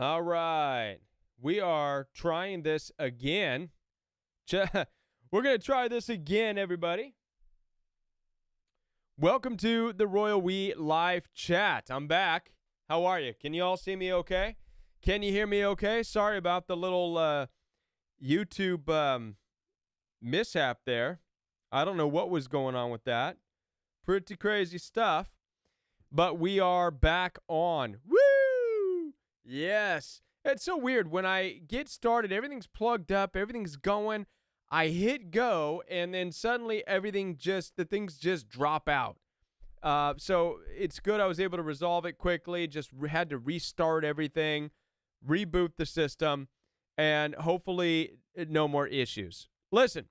All right. We are trying this again. We're going to try this again, everybody. Welcome to the Royal We Live Chat. I'm back. How are you? Can you all see me okay? Can you hear me okay? Sorry about the little YouTube mishap there. I don't know what was going on with that. Pretty crazy stuff. But we are back on. Woo! Yes. It's so weird. When I get started, everything's plugged up, everything's going. I hit go, and then suddenly the things just drop out. So it's good I was able to resolve it quickly, just had to restart everything, reboot the system, and hopefully no more issues. Listen,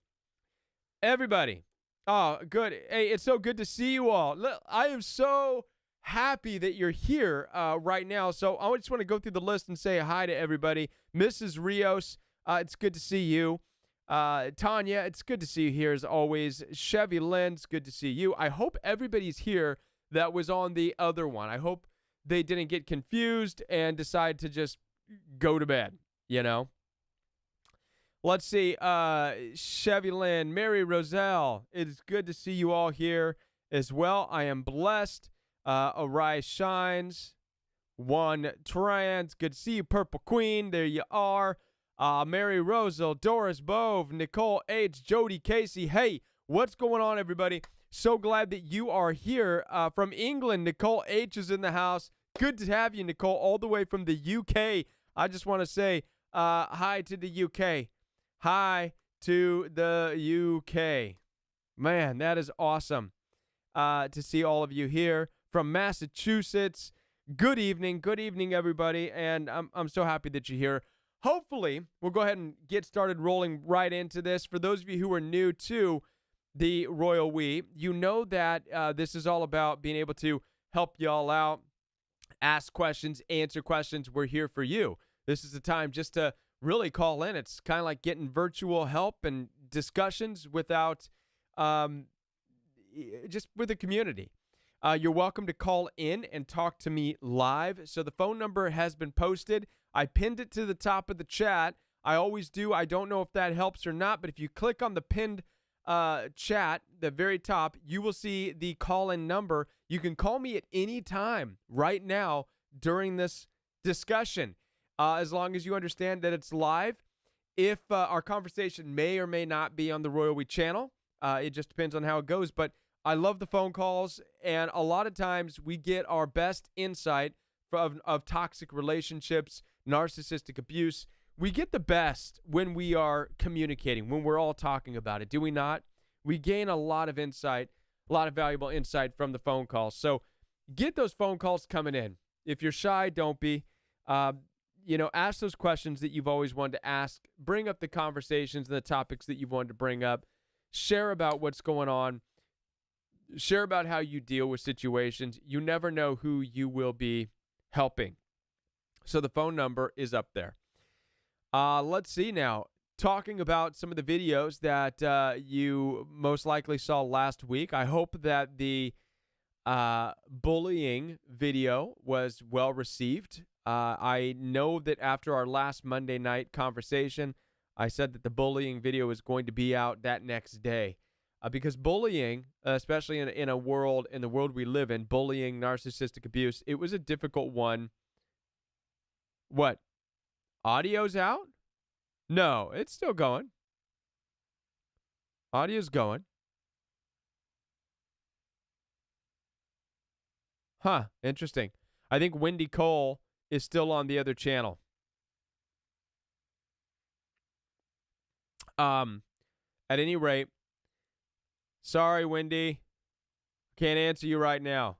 everybody. Oh, good. Hey, it's so good to see you all. I am so happy that you're here right now. So I just want to go through the list and say hi to everybody. Mrs. Rios, it's good to see you. Tanya, it's good to see you here as always. Chevy Lynn, it's good to see you. I hope everybody's here that was on the other one. I hope they didn't get confused and decide to just go to bed, you know? Let's see. Chevy Lynn, Mary Roselle, it is good to see you all here as well. I am blessed. Arise Shines, One Trans, good to see you. Purple Queen, there you are. Mary Roselle, Doris Bove, Nicole H, Jody Casey. Hey, what's going on, everybody? So glad that you are here from England. Nicole H is in the house. Good to have you, Nicole, all the way from the UK. I just want to say hi to the UK. Hi to the UK. Man, that is awesome to see all of you here from Massachusetts. Good evening, everybody, and I'm so happy that you're here. Hopefully, we'll go ahead and get started rolling right into this. For those of you who are new to the Royal We, you know that this is all about being able to help y'all out, ask questions, answer questions. We're here for you. This is the time just to really call in. It's kind of like getting virtual help and discussions without just with the community. You're welcome to call in and talk to me live. So the phone number has been posted. I pinned it to the top of the chat. I always do. I don't know if that helps or not, but if you click on the pinned chat, the very top, you will see the call-in number. You can call me at any time right now during this discussion, as long as you understand that it's live. If our conversation may or may not be on the Royal We channel, it just depends on how it goes, but I love the phone calls, and a lot of times we get our best insight of toxic relationships, narcissistic abuse. We get the best when we are communicating, when we're all talking about it, do we not? We gain a lot of insight, a lot of valuable insight from the phone calls. So get those phone calls coming in. If you're shy, don't be. Ask those questions that you've always wanted to ask. Bring up the conversations and the topics that you've wanted to bring up. Share about what's going on. Share about how you deal with situations. You never know who you will be helping. So the phone number is up there. Let's see now. Talking about some of the videos that you most likely saw last week. I hope that the bullying video was well received. I know that after our last Monday night conversation, I said that the bullying video was going to be out that next day. Because bullying, especially in the world we live in, bullying, narcissistic abuse, it was a difficult one. What? Audio's out? No, it's still going. Audio's going. Huh, interesting. I think Wendy Cole is still on the other channel. At any rate, sorry, Wendy. Can't answer you right now.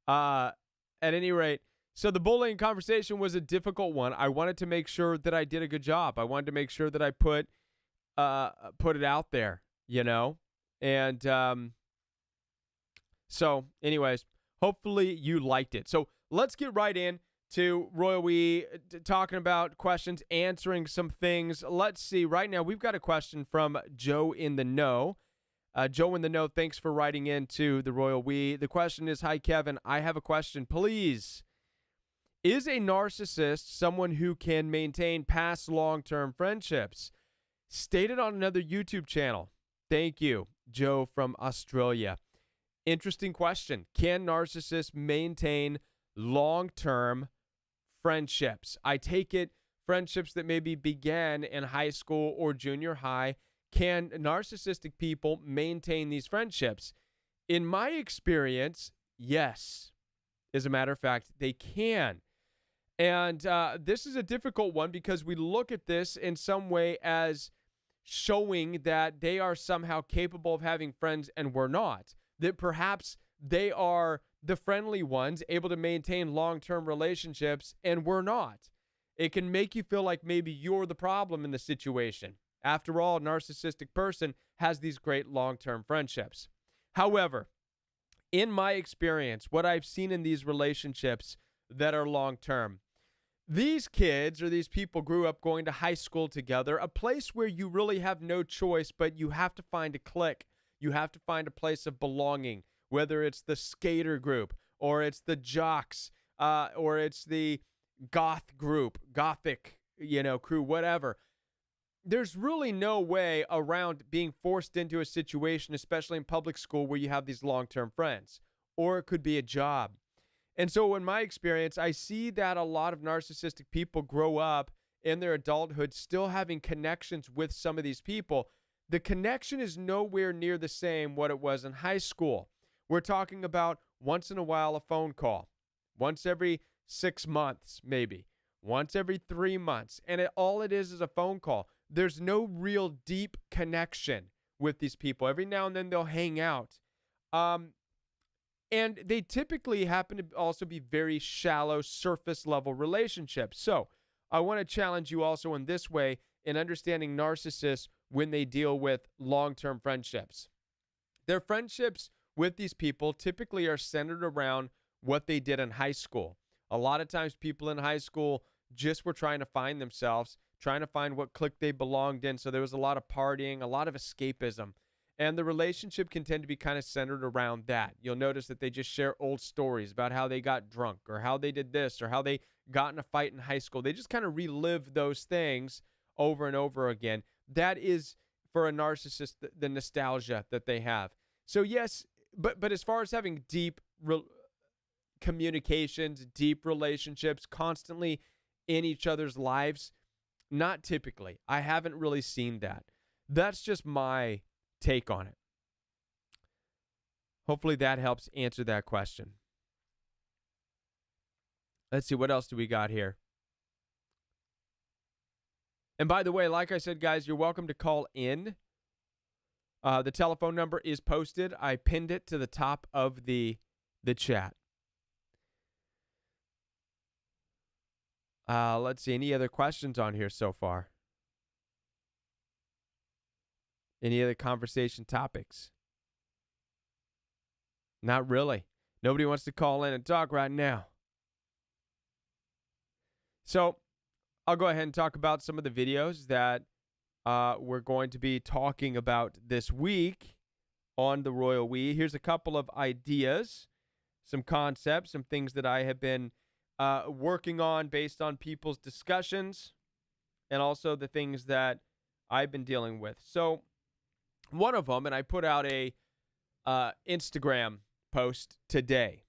At any rate, so the bullying conversation was a difficult one. I wanted to make sure that I did a good job. I wanted to make sure that I put it out there, you know? And so anyways, hopefully you liked it. So let's get right in to Royal We talking about questions, answering some things. Let's see. Right now, we've got a question from Joe in the Know. Joe in the Know, thanks for writing in to the Royal We. The question is, hi, Kevin. I have a question. Please, Is a narcissist someone who can maintain past long-term friendships? Stated on another YouTube channel. Thank you, Joe from Australia. Interesting question. Can narcissists maintain long-term friendships? I take it friendships that maybe began in high school or junior high. Can narcissistic people maintain these friendships? In my experience, yes. As a matter of fact, they can. And this is a difficult one because we look at this in some way as showing that they are somehow capable of having friends and we're not. That perhaps they are the friendly ones, able to maintain long-term relationships, and we're not. It can make you feel like maybe you're the problem in the situation. After all, a narcissistic person has these great long-term friendships. However, in my experience, what I've seen in these relationships that are long-term, these kids or these people grew up going to high school together, a place where you really have no choice, but you have to find a clique. You have to find a place of belonging, whether it's the skater group or it's the jocks or it's the goth group, gothic, crew, whatever. There's really no way around being forced into a situation, especially in public school, where you have these long-term friends, or it could be a job. And so in my experience, I see that a lot of narcissistic people grow up in their adulthood still having connections with some of these people. The connection is nowhere near the same what it was in high school. We're talking about once in a while a phone call, once every 6 months maybe, once every 3 months, and all it is a phone call. There's no real deep connection with these people. Every now and then they'll hang out. And they typically happen to also be very shallow, surface level relationships. So I want to challenge you also in this way in understanding narcissists when they deal with long-term friendships. Their friendships with these people typically are centered around what they did in high school. A lot of times people in high school just were trying to find themselves, trying to find what clique they belonged in. So there was a lot of partying, a lot of escapism. And the relationship can tend to be kind of centered around that. You'll notice that they just share old stories about how they got drunk or how they did this or how they got in a fight in high school. They just kind of relive those things over and over again. That is, for a narcissist, the nostalgia that they have. So yes, but as far as having deep communications, deep relationships, constantly in each other's lives, not typically. I haven't really seen that. That's just my take on it. Hopefully that helps answer that question. Let's see, what else do we got here? And by the way, like I said, guys, you're welcome to call in. The telephone number is posted. I pinned it to the top of the chat. Let's see, any other questions on here so far? Any other conversation topics? Not really. Nobody wants to call in and talk right now. So I'll go ahead and talk about some of the videos that we're going to be talking about this week on the Royal We. Here's a couple of ideas, some concepts, some things that I have been working on based on people's discussions, and also the things that I've been dealing with. So one of them, and I put out a Instagram post today,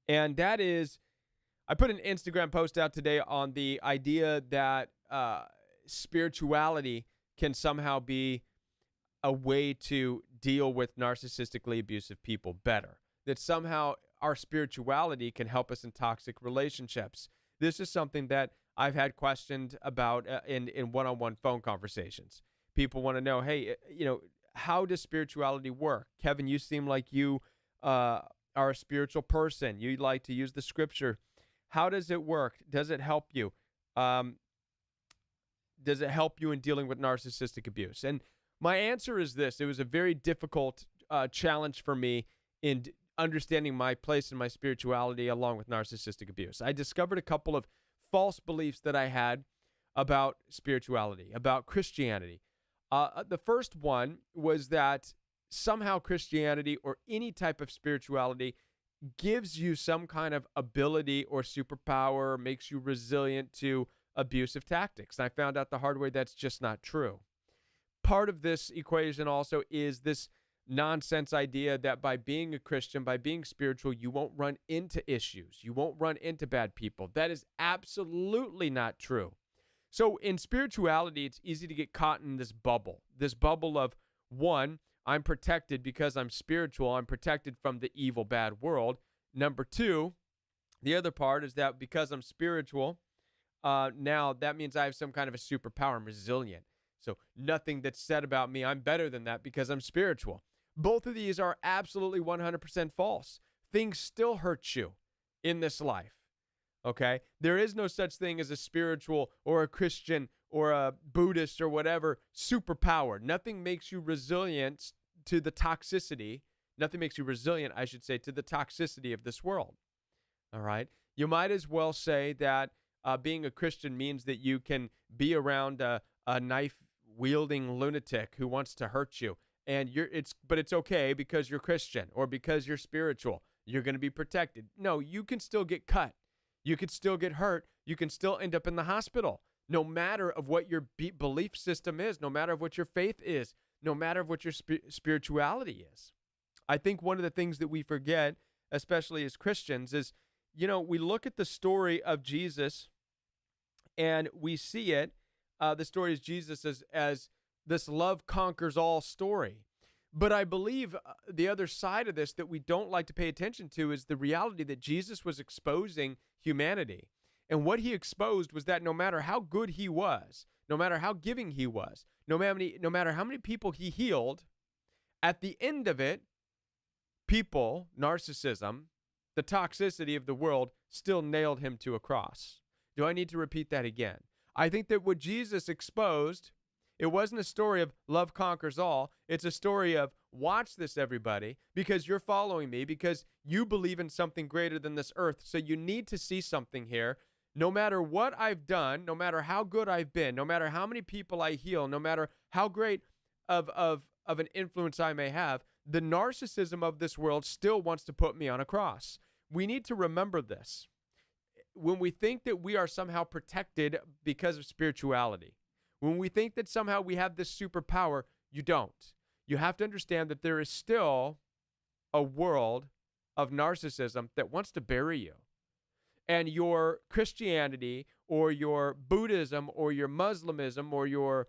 and that is, I put an Instagram post out today on the idea that spirituality can somehow be a way to deal with narcissistically abusive people better. That somehow our spirituality can help us in toxic relationships. This is something that I've had questioned about in one-on-one phone conversations. People want to know, hey, how does spirituality work? Kevin, you seem like you are a spiritual person. You like to use the scripture. How does it work? Does it help you? Does it help you in dealing with narcissistic abuse? And my answer is this. It was a very difficult challenge for me in understanding my place in my spirituality along with narcissistic abuse. I discovered a couple of false beliefs that I had about spirituality, about Christianity. The first one was that somehow Christianity or any type of spirituality gives you some kind of ability or superpower, makes you resilient to abusive tactics. And I found out the hard way that's just not true. Part of this equation also is this nonsense idea that by being a Christian, by being spiritual, you won't run into issues. You won't run into bad people. That is absolutely not true. So in spirituality, it's easy to get caught in this bubble of, one, I'm protected because I'm spiritual. I'm protected from the evil, bad world. Number two, the other part is that because I'm spiritual, now that means I have some kind of a superpower. I'm resilient. So nothing that's said about me, I'm better than that because I'm spiritual. Both of these are absolutely 100% false. Things still hurt you in this life. Okay? There is no such thing as a spiritual or a Christian or a Buddhist or whatever superpower. Nothing makes you resilient to the toxicity. Nothing makes you resilient, I should say, to the toxicity of this world. All right? You might as well say that being a Christian means that you can be around a knife-wielding lunatic who wants to hurt you. And but it's okay because you're Christian or because you're spiritual. You're going to be protected. No, you can still get cut. You could still get hurt. You can still end up in the hospital. No matter of what your belief system is, no matter of what your faith is, no matter of what your spirituality is. I think one of the things that we forget, especially as Christians, is, we look at the story of Jesus and we see it, the story of Jesus as this love conquers all story. But I believe the other side of this that we don't like to pay attention to is the reality that Jesus was exposing humanity. And what he exposed was that no matter how good he was, no matter how giving he was, no matter how many people he healed, at the end of it, people, narcissism, the toxicity of the world still nailed him to a cross. Do I need to repeat that again? I think that what Jesus exposed, it wasn't a story of love conquers all. It's a story of watch this, everybody, because you're following me, because you believe in something greater than this earth. So you need to see something here. No matter what I've done, no matter how good I've been, no matter how many people I heal, no matter how great of an influence I may have, the narcissism of this world still wants to put me on a cross. We need to remember this. When we think that we are somehow protected because of spirituality, when we think that somehow we have this superpower, you don't. You have to understand that there is still a world of narcissism that wants to bury you. And your Christianity or your Buddhism or your Muslimism or your,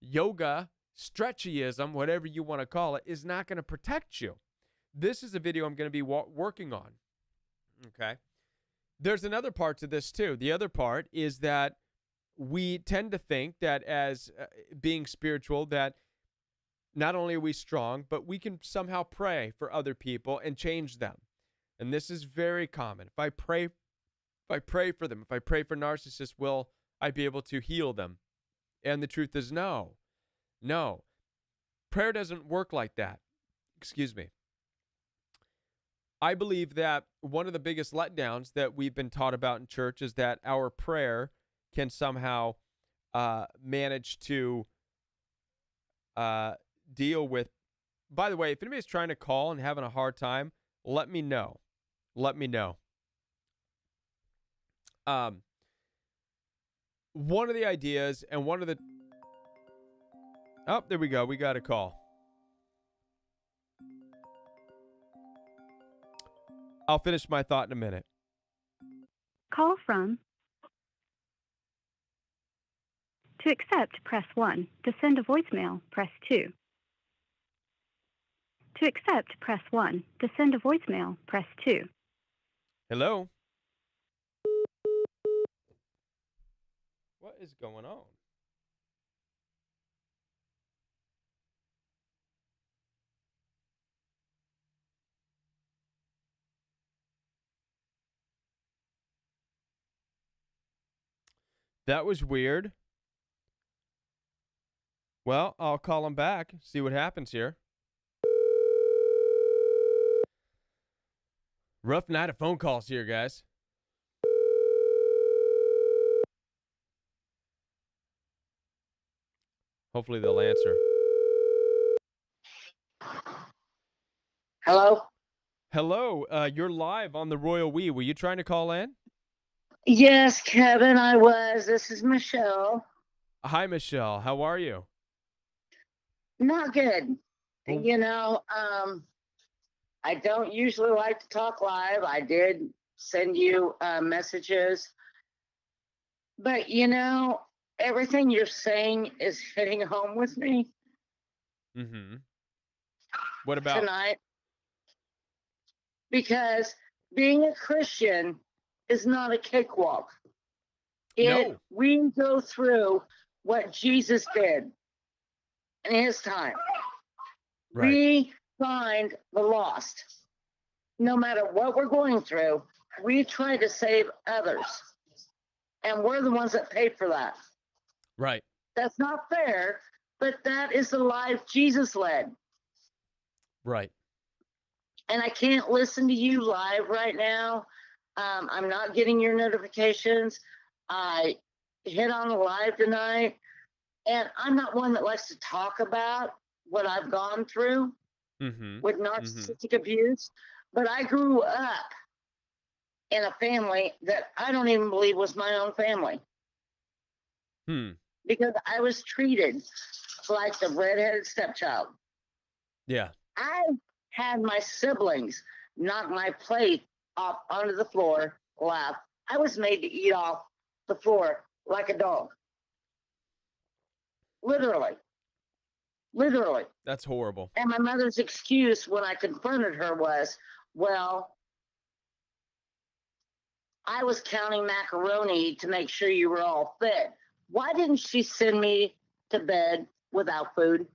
yoga, stretchyism, whatever you want to call it, is not going to protect you. This is a video I'm going to be working on. Okay. There's another part to this too. The other part is that we tend to think that as being spiritual, that not only are we strong, but we can somehow pray for other people and change them. And this is very common. If I pray for them, if I pray for narcissists, will I be able to heal them? And the truth is no. Prayer doesn't work like that. Excuse me. I believe that one of the biggest letdowns that we've been taught about in church is that our prayer can somehow manage to deal with. By the way, if anybody's trying to call and having a hard time, let me know. One of the ideas and one of the... Oh, there we go. We got a call. I'll finish my thought in a minute. Call from. To accept, press 1. To send a voicemail, press 2. To accept, press 1. To send a voicemail, press 2. Hello? What is going on? That was weird. Well, I'll call him back, see what happens here. Rough night of phone calls here, guys. Hopefully they'll answer. Hello? Hello, you're live on the Royal We. Were you trying to call in? Yes, Kevin, I was. This is Michelle. Hi, Michelle. How are you? Not good. Well, I don't usually like to talk live. I did send you messages, but everything you're saying is hitting home with me mm-hmm. What about? tonight because being a Christian is not a cakewalk. No. We go through what Jesus did in his time. Right. We find the lost. No matter what we're going through, we try to save others. And we're the ones that pay for that. Right. That's not fair, but that is the life Jesus led. Right. And I can't listen to you live right now. I'm not getting your notifications. I hit on a live tonight, and I'm not one that likes to talk about what I've gone through with narcissistic abuse, but I grew up in a family that I don't even believe was my own family. Because I was treated like the redheaded stepchild. Yeah. I had my siblings knock my plate off onto the floor, laugh. I was made to eat off the floor like a dog. Literally. That's horrible. And my mother's excuse when I confronted her was, well, I was counting macaroni to make sure you were all fed. Why didn't she send me to bed without food?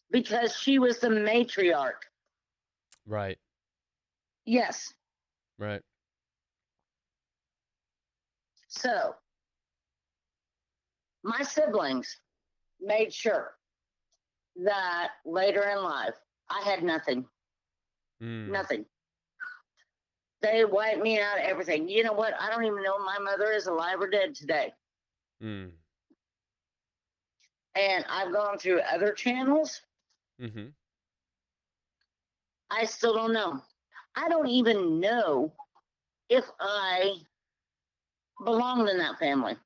Because she was the matriarch. Right. Yes. Right. So, my siblings made sure that later in life, I had nothing. Nothing. They wiped me out of everything. You know what? I don't even know if my mother is alive or dead today. And I've gone through other channels. I still don't know. I don't even know if I belonged in that family.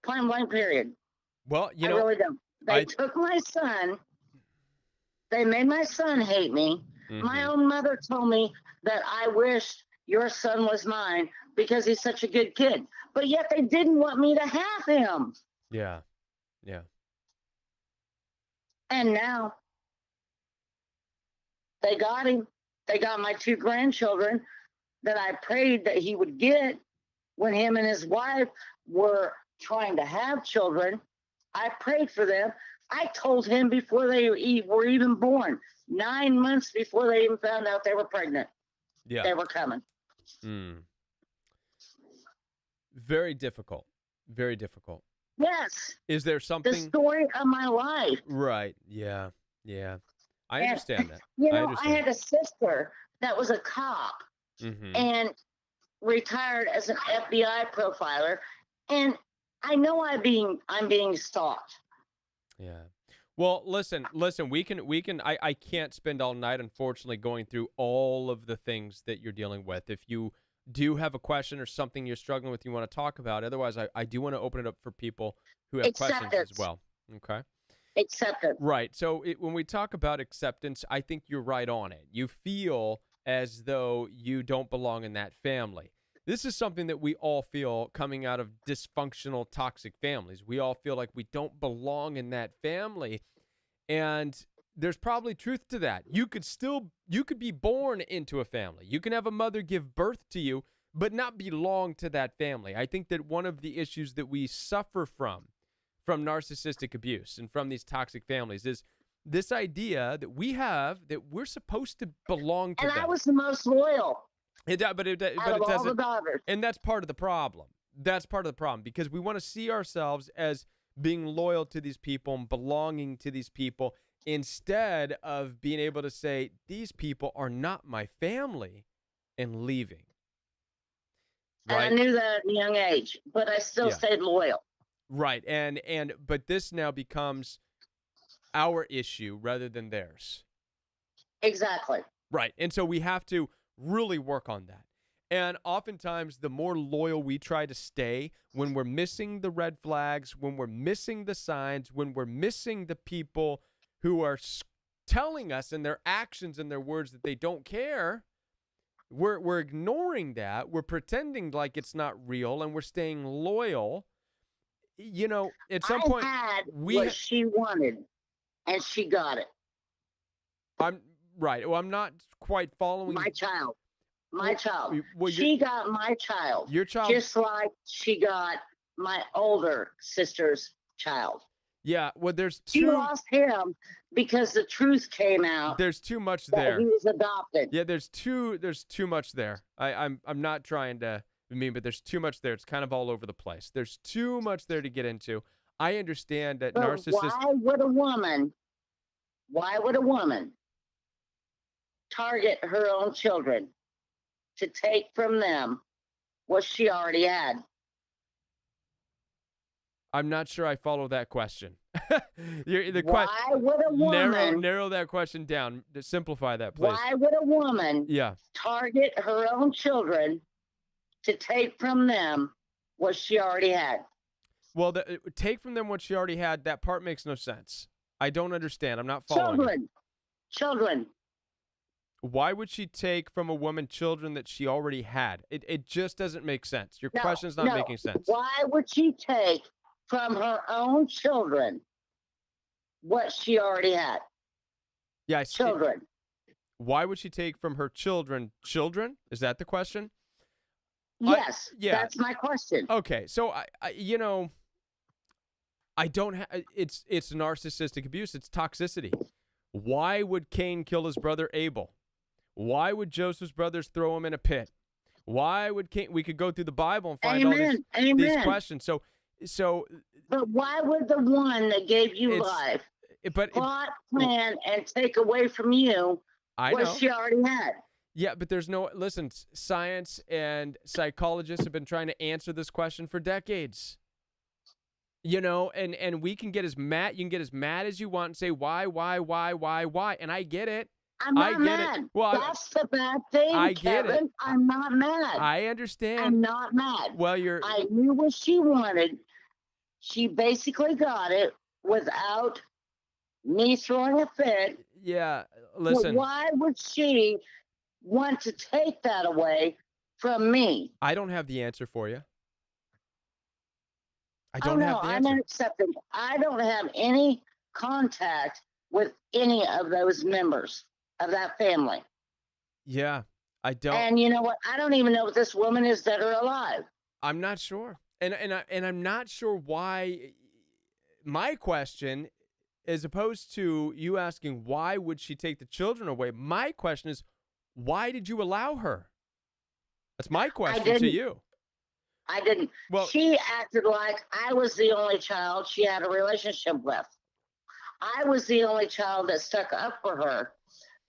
Point blank, period. Well, I really don't. They took my son. They made my son hate me. My own mother told me that I wished your son was mine because he's such a good kid. But yet they didn't want me to have him. Yeah. Yeah. And now they got him. They got my 2 grandchildren that I prayed that he would get when him and his wife were trying to have children. I prayed for them. I told him before they were even born, 9 months before they even found out they were pregnant. Yeah. They were coming. Very difficult. Very difficult. Yes. Is there something? The story of my life. Right. Yeah. Yeah. I understand that. I had a sister that was a cop and retired as an FBI profiler, and I know I'm being stalked. Yeah. Well, listen, we can I can't spend all night, unfortunately, going through all of the things that you're dealing with. If you do have a question or something you're struggling with you want to talk about, otherwise I do want to open it up for people who have questions as well. Okay. Acceptance. Right. So when we talk about acceptance, I think you're right on it. You feel as though you don't belong in that family. This is something that we all feel coming out of dysfunctional, toxic families. We all feel like we don't belong in that family. And there's probably truth to that. You could be born into a family. You can have a mother give birth to you, but not belong to that family. I think that one of the issues that we suffer from narcissistic abuse and from these toxic families is this idea that we have that we're supposed to belong to them. And I was the most loyal. But it doesn't. And that's part of the problem. That's part of the problem because we want to see ourselves as being loyal to these people and belonging to these people instead of being able to say, these people are not my family and leaving. Right? And I knew that at a young age, but I still stayed loyal. Right. But this now becomes our issue rather than theirs. Exactly. Right. And so we have to really work on that. And oftentimes, the more loyal we try to stay, when we're missing the red flags, when we're missing the signs, when we're missing the people who are telling us in their actions and their words that they don't care, we're ignoring that. We're pretending like it's not real, and we're staying loyal. You know, at some point, had what she wanted, and she got it. I'm right. Well, I'm not quite following. My child. My child. Well, she got my child. Your child. Just like she got my older sister's child. Yeah. Well, there's She lost him because the truth came out. There's too much there. He was adopted. Yeah. There's too much there. I'm not trying to be mean, but there's too much there. It's kind of all over the place. There's too much there to get into. I understand that narcissists. Why would a woman target her own children to take from them what she already had? I'm not sure I follow that question. Why would a woman narrow that question down? To simplify that, please. Why would a woman target her own children to take from them what she already had? Well, take from them what she already had, that part makes no sense. I don't understand. I'm not following. Children. Why would she take from a woman children that she already had? It just doesn't make sense. Your question's not making sense. Why would she take from her own children what she already had? Yeah, children. Why would she take from her children? Children? Is that the question? Yes. That's my question. Okay, so I don't have. It's narcissistic abuse. It's toxicity. Why would Cain kill his brother Abel? Why would Joseph's brothers throw him in a pit? Why would Cain? We could go through the Bible and find all these questions. So. But why would the one that gave you life plot, plan, and take away from you what she already had? Yeah, but there's no. Listen, science and psychologists have been trying to answer this question for decades. And we can get as mad. You can get as mad as you want and say why, and I get it. I'm not mad. Well, that's the bad thing, I get Kevin. it. I'm not mad. I understand. I'm not mad. Well, I knew what she wanted. She basically got it without me throwing a fit. Yeah, listen. But why would she want to take that away from me? I don't have the answer for you. I don't have the answer. I'm unacceptable. I don't have any contact with any of those members of that family. Yeah, I don't. And you know what? I don't even know if this woman is dead or alive. I'm not sure. And I'm not sure why. My question, as opposed to you asking why would she take the children away, my question is, why did you allow her? That's my question to you. I didn't. Well, she acted like I was the only child she had a relationship with. I was the only child that stuck up for her.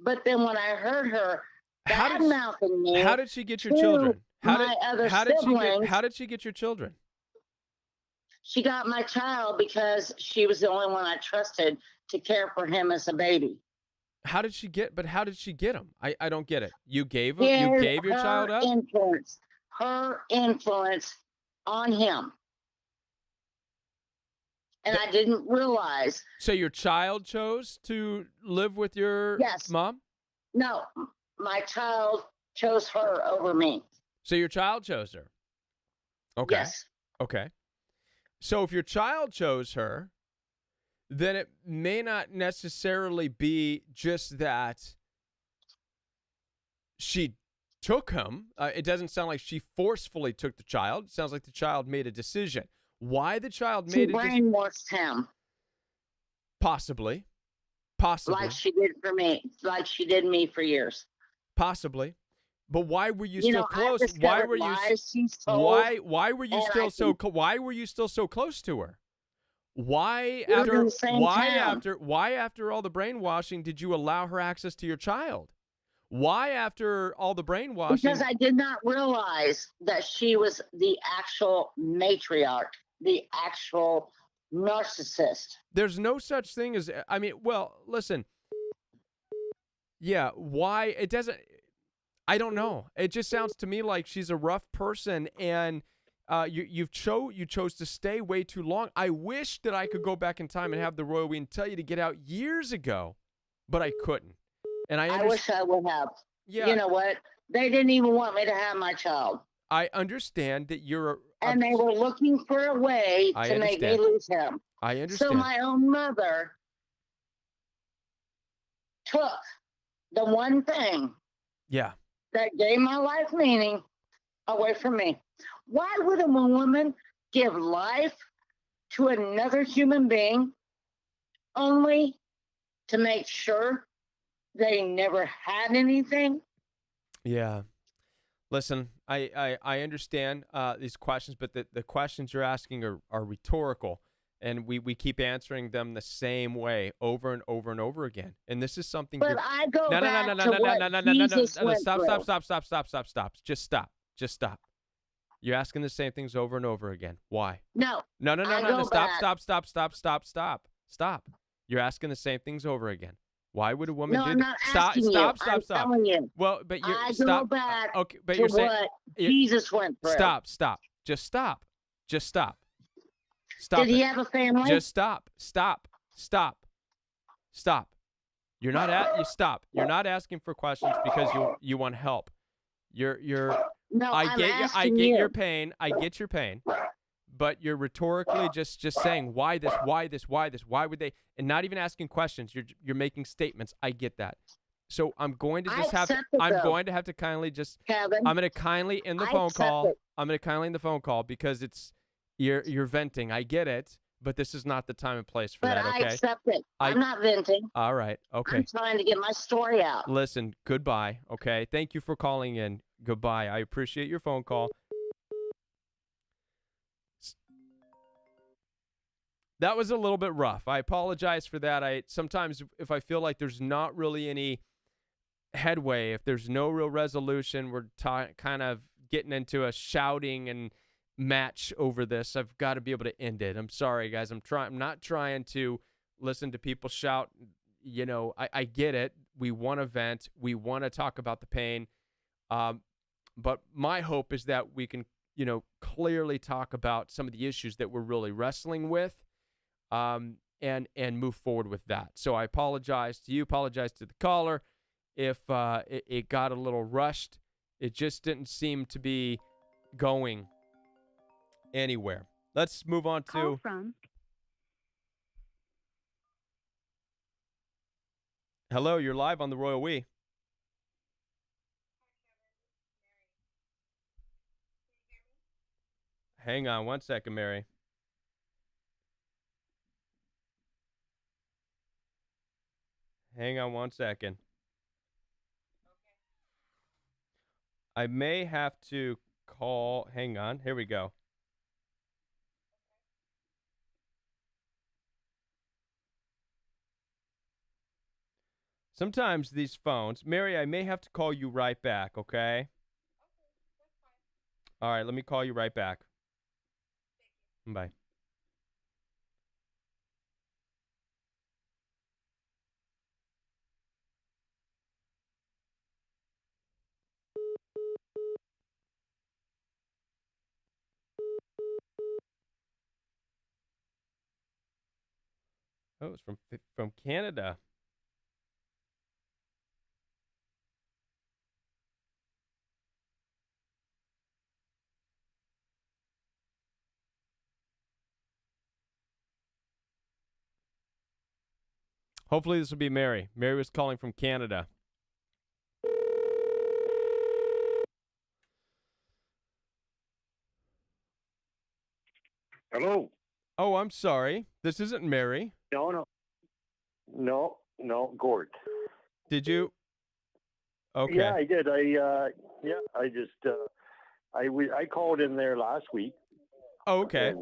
But then when I heard her bad-mouthing me, how did she get your children? How did she get your children? She got my child because she was the only one I trusted to care for him as a baby. How did she get him? I don't get it. You gave your child up? Her influence on him. And I didn't realize. So your child chose to live with your mom? No, my child chose her over me. So your child chose her? Okay. Yes. Okay. So if your child chose her, then it may not necessarily be just that she took him. It doesn't sound like she forcefully took the child. It sounds like the child made a decision. Why the child made it? She brainwashed him. Possibly. Like she did for me. Like she did me for years. Possibly. But why were you still close? Why were you? Why were you still so? Why were you still so close to her? Why after all the brainwashing did you allow her access to your child? Why after all the brainwashing? Because I did not realize that she was the actual matriarch, the actual narcissist. There's no such thing as, I mean, well, listen. Yeah, why? It doesn't, I don't know. It just sounds to me like she's a rough person, and you chose to stay way too long. I wish that I could go back in time and have the royal we and tell you to get out years ago, but I couldn't. And I wish I would have. Yeah. You know what? They didn't even want me to have my child. I understand that you're and they were looking for a way to make me lose him. I understand. So my own mother took the one thing that gave my life meaning away from me. Why would a woman give life to another human being only to make sure they never had anything? Yeah. Listen, I understand these questions, but the questions you're asking are rhetorical, and we keep answering them the same way over and over and over again. And this is something. But I go back to what Jesus went through. Stop. Just stop. You're asking the same things over and over again. Why? No. Stop. You're asking the same things over again. Why would a woman do that? I'm not asking you. I'm telling you. Well, but you're I go back okay, but to you're saying what Jesus went through. Stop. Just stop. Stop. Did he have a family? Just stop. You're not stop. You're not asking for questions because you want help. No, I get your pain. I get your pain. But you're rhetorically just saying why this, why would they, and not even asking questions. You're making statements. I get that. So I'm going to have to kindly just Kevin, I'm going to kindly end the phone call. I'm going to kindly end the phone call because you're venting. I get it, but this is not the time and place for that. Okay. I accept it. I'm not venting. All right. Okay. I'm trying to get my story out. Listen. Goodbye. Okay. Thank you for calling in. Goodbye. I appreciate your phone call. That was a little bit rough. I apologize for that. Sometimes if I feel like there's not really any headway, if there's no real resolution, we're kind of getting into a shouting and match over this. I've got to be able to end it. I'm sorry, guys. I'm not trying to listen to people shout. You know, I get it. We want to vent. We want to talk about the pain. But my hope is that we can, clearly talk about some of the issues that we're really wrestling with. And move forward with that. So I apologize to you, apologize to the caller if it got a little rushed. It just didn't seem to be going anywhere. Let's move on to... Call from... Hello, you're live on the Royal We. Hang on one second, Mary. Hang on one second. I may have to call. Hang on. Here we go. Sometimes these phones. Mary, I may have to call you right back, okay? Okay, that's fine. All right, let me call you right back. Thank you. Bye. Oh, it's from Canada. Hopefully this will be Mary. Mary was calling from Canada. Hello. Oh, I'm sorry. This isn't Mary. No, Gord. Did you? Okay. Yeah, I did. I called in there last week. Oh, okay.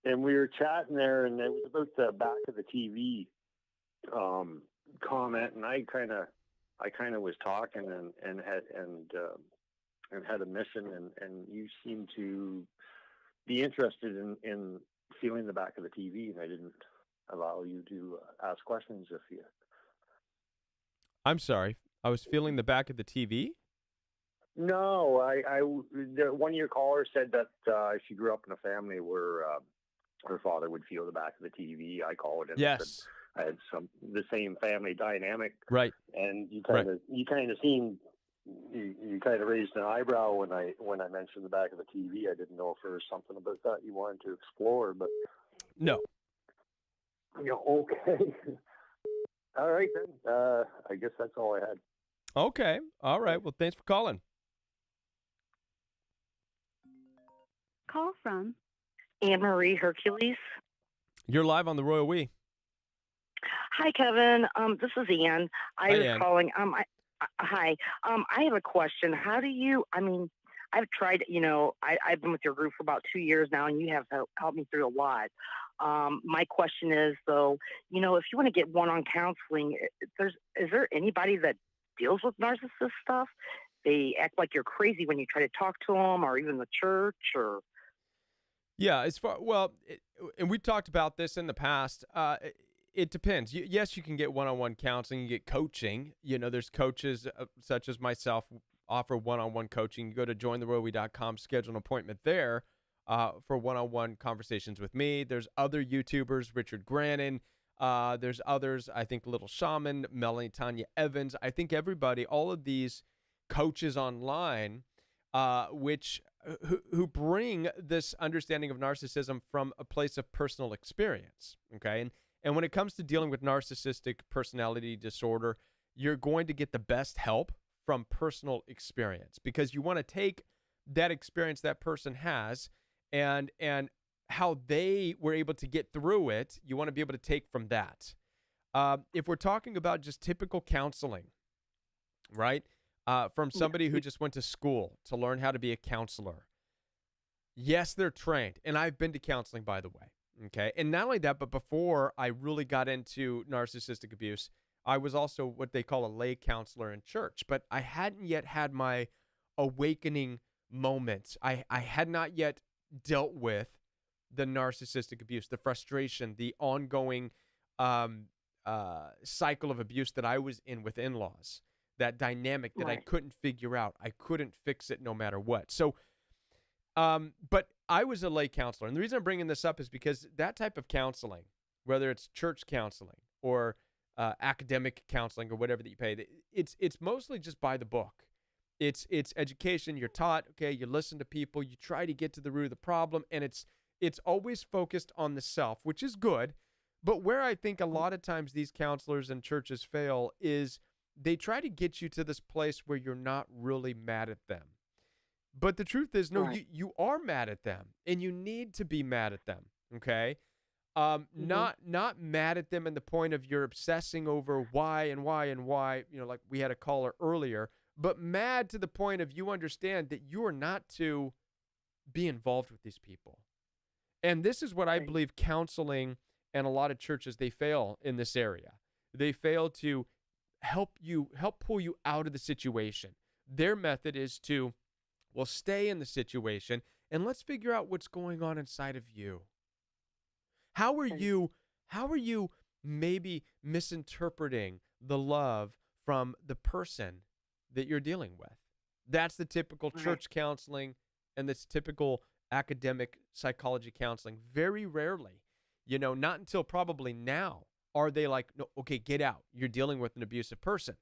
And we were chatting there, and it was about the back of the TV comment, and I kind of was talking and had a mission, and you seemed to be interested in feeling the back of the TV, and I didn't allow you to ask questions if you. I'm sorry. I was feeling the back of the TV? No, one of your callers said that she grew up in a family where her father would feel the back of the TV. I called it. Yes. I had the same family dynamic. Right. And you kind of raised an eyebrow when I mentioned the back of the TV. I didn't know if there was something about that you wanted to explore, but no. Okay. All right then. I guess that's all I had. Okay. All right. Well, thanks for calling. Call from Anne-Marie Hercules. You're live on the Royal We. Hi, Kevin. This is Ann. I Hi, was Ann. calling. Hi. I have a question. How do you? I've tried. I've been with your group for about 2 years now, and you have helped me through a lot. My question is, though, if you want to get one-on counseling, is there anybody that deals with narcissist stuff? They act like you're crazy when you try to talk to them, or even the church, or. Yeah, and we talked about this in the past. It depends. Yes, you can get one-on-one counseling. You get coaching. There's coaches such as myself offer one-on-one coaching. You go to jointheroyalwe.com, schedule an appointment there for one-on-one conversations with me. There's other YouTubers, Richard Grannon. There's others, I think Little Shaman, Melanie Tanya Evans. I think everybody, all of these coaches online, who bring this understanding of narcissism from a place of personal experience, okay? And when it comes to dealing with narcissistic personality disorder, you're going to get the best help from personal experience, because you want to take that experience that person has and how they were able to get through it. You want to be able to take from that. If we're talking about just typical counseling, right? From somebody who just went to school to learn how to be a counselor. Yes, they're trained. And I've been to counseling, by the way. Okay. And not only that, but before I really got into narcissistic abuse, I was also what they call a lay counselor in church. But I hadn't yet had my awakening moment. I had not yet dealt with the narcissistic abuse, the frustration, the ongoing cycle of abuse that I was in with in-laws. That dynamic that I couldn't figure out. I couldn't fix it no matter what. So, but I was a lay counselor. And the reason I'm bringing this up is because that type of counseling, whether it's church counseling or academic counseling or whatever that you pay, it's mostly just by the book. It's education. You're taught, okay, you listen to people, you try to get to the root of the problem, and it's always focused on the self, which is good. But where I think a lot of times these counselors and churches fail is they try to get you to this place where you're not really mad at them. But the truth is, no, you are mad at them, and you need to be mad at them, okay? Not mad at them in the point of you're obsessing over why and why and why, like we had a caller earlier, but mad to the point of you understand that you are not to be involved with these people. And this is what I believe counseling and a lot of churches, they fail in this area. They fail to help pull you out of the situation. Their method is to, stay in the situation and let's figure out what's going on inside of you. How are you maybe misinterpreting the love from the person that you're dealing with? That's the typical church counseling and this typical academic psychology counseling. Very rarely, not until probably now are they like, no, okay, get out. You're dealing with an abusive person.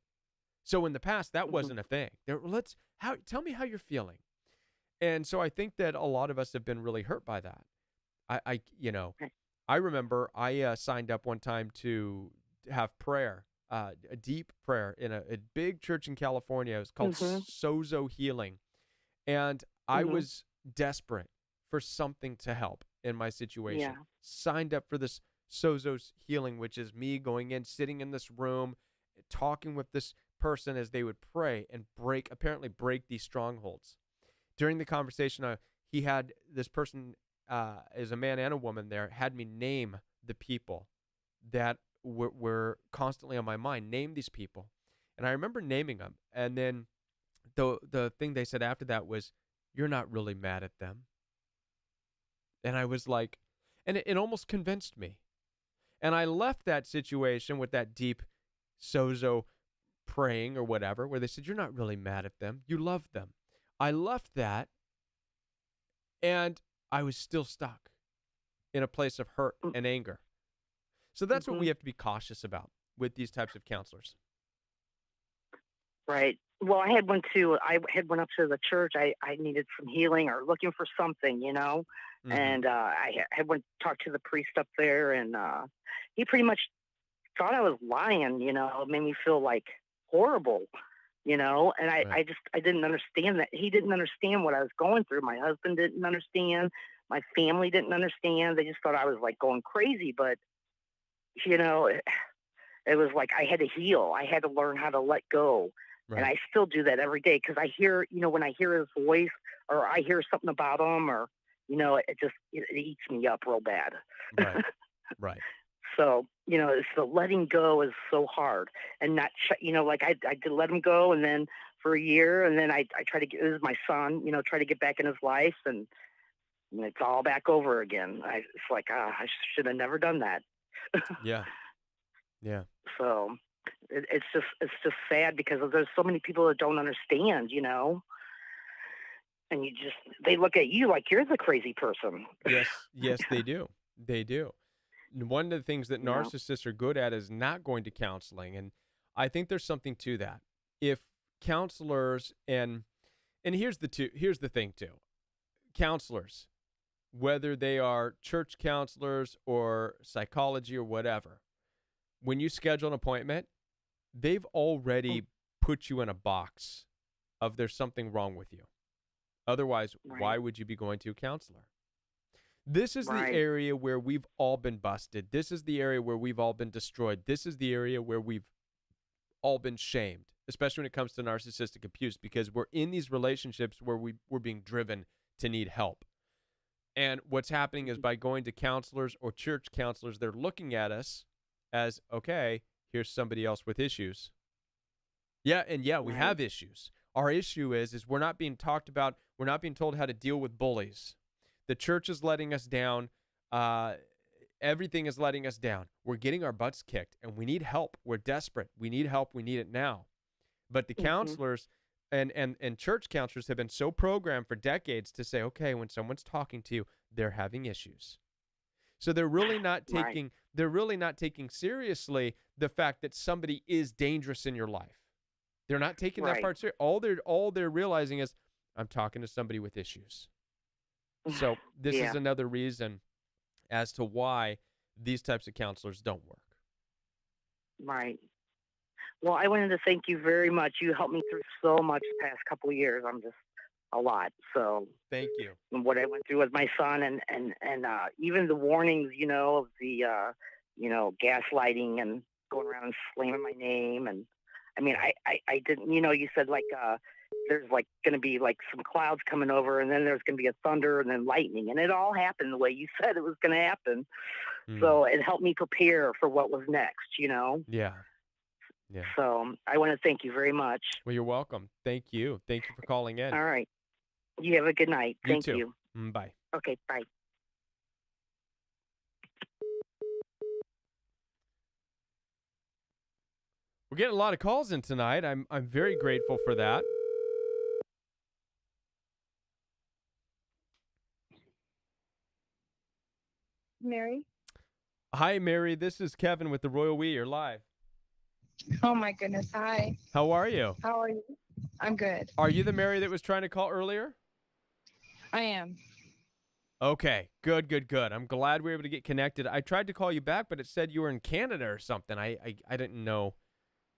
So in the past, that wasn't a thing. Tell me how you're feeling. And so I think that a lot of us have been really hurt by that. I remember I signed up one time to have prayer, a deep prayer in a big church in California. It was called Sozo Healing. And I was desperate for something to help in my situation. Yeah. Signed up for this Sozo's Healing, which is me going in, sitting in this room, talking with this person as they would pray and break these strongholds. During the conversation, he had this person, as a man and a woman there, had me name the people that were constantly on my mind, name these people. And I remember naming them. And then the thing they said after that was, you're not really mad at them. And I was like, And it almost convinced me. And I left that situation with that deep sozo praying or whatever, where they said, you're not really mad at them. You love them. I left that, and I was still stuck in a place of hurt and anger. So that's what we have to be cautious about with these types of counselors. Right. Well, I had one too. I had went up to the church. I needed some healing or looking for something, you know. And I had went talked to the priest up there, and he pretty much thought I was lying, you know. It made me feel like horrible, you know. And I didn't understand that. He didn't understand what I was going through. My husband didn't understand. My family didn't understand. They just thought I was like going crazy. But, you know, it was like I had to heal. I had to learn how to let go. Right. And I still do that every day because I hear, you know, when I hear his voice or I hear something about him or, you know, it eats me up real bad. Right. Right. So, you know, so letting go is so hard and not, you know, like I did let him go and then for a year and then I try to get, this is my son, you know, try to get back in his life and it's all back over again. It's like, I should have never done that. Yeah. Yeah. So it's just sad because there's so many people that don't understand, you know, and they look at you like you're the crazy person. Yes, they do. They do. One of the things that narcissists are good at is not going to counseling. And I think there's something to that. If counselors and here's the thing too, counselors, whether they are church counselors or psychology or whatever, when you schedule an appointment, they've already put you in a box of there's something wrong with you. Otherwise, why would you be going to a counselor? This is the area where we've all been busted. This is the area where we've all been destroyed. This is the area where we've all been shamed, especially when it comes to narcissistic abuse, because we're in these relationships where we're being driven to need help. And what's happening is by going to counselors or church counselors, they're looking at us as, okay, here's somebody else with issues. Yeah, and we have issues. Our issue is we're not being talked about. We're not being told how to deal with bullies. The church is letting us down. Everything is letting us down. We're getting our butts kicked, and we need help. We're desperate. We need help. We need it now. But the counselors and church counselors have been so programmed for decades to say, okay, when someone's talking to you, they're having issues. So they're really not taking they're really not taking seriously the fact that somebody is dangerous in your life. They're not taking that part serious. All they're realizing is I'm talking to somebody with issues. So this is another reason as to why these types of counselors don't work. Right. Well, I wanted to thank you very much. You helped me through so much the past couple of years. I'm just a lot. So thank you. What I went through with my son and even the warnings, you know, of the, you know, gaslighting and going around and slamming my name. And I mean, I didn't, you know, you said like, there's like going to be like some clouds coming over and then there's going to be a thunder and then lightning. And it all happened the way you said it was going to happen. So it helped me prepare for what was next, you know? Yeah. Yeah. So I want to thank you very much. Well, you're welcome. Thank you. Thank you for calling in. All right. You have a good night. Thank you. you. Bye. Okay. Bye. We're getting a lot of calls in tonight. I'm very grateful for that. Mary? Hi, Mary. This is Kevin with the Royal We. You're live. Oh, my goodness. Hi. How are you? How are you? I'm good. Are you the Mary that was trying to call earlier? I am. Okay. Good. I'm glad we were able to get connected. I tried to call you back, but it said you were in Canada or something. I didn't know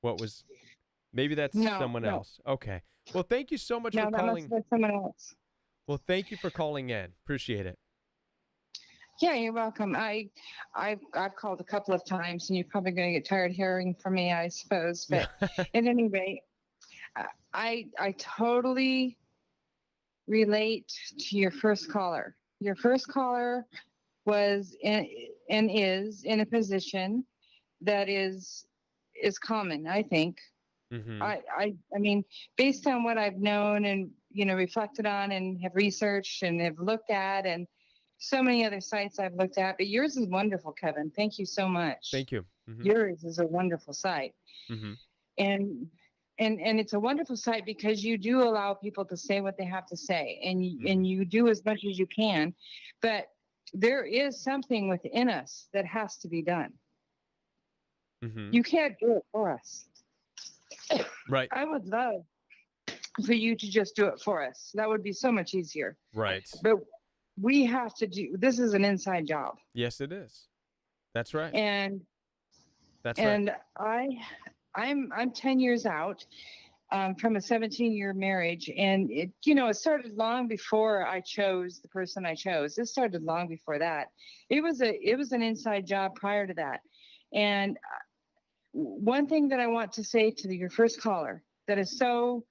what was. Maybe that's someone else. Okay. Well, thank you so much for calling. No, that must have been someone else. Well, thank you for calling in. Appreciate it. Yeah, you're welcome. I've called a couple of times, and you're probably going to get tired hearing from me, I suppose. But at any rate, I totally relate to your first caller. Your first caller was and is in a position that is common, I think. Mm-hmm. I mean, based on what I've known and reflected on and have researched and have looked at and so many other sites I've looked at, but yours is wonderful, Kevin. Thank you so much. Thank you. Mm-hmm. Yours is a wonderful site. Mm-hmm. And it's a wonderful site because you do allow people to say what they have to say, and you do as much as you can, but there is something within us that has to be done. Mm-hmm. You can't do it for us. Right. I would love for you to just do it for us. That would be so much easier. Right. But we have to this is an inside job. Yes, it is. That's right. And that's and right. I'm 10 years out from a 17-year marriage, and it started long before I chose the person I chose. It started long before that. It was an inside job prior to that. And one thing that I want to say to your first caller that is so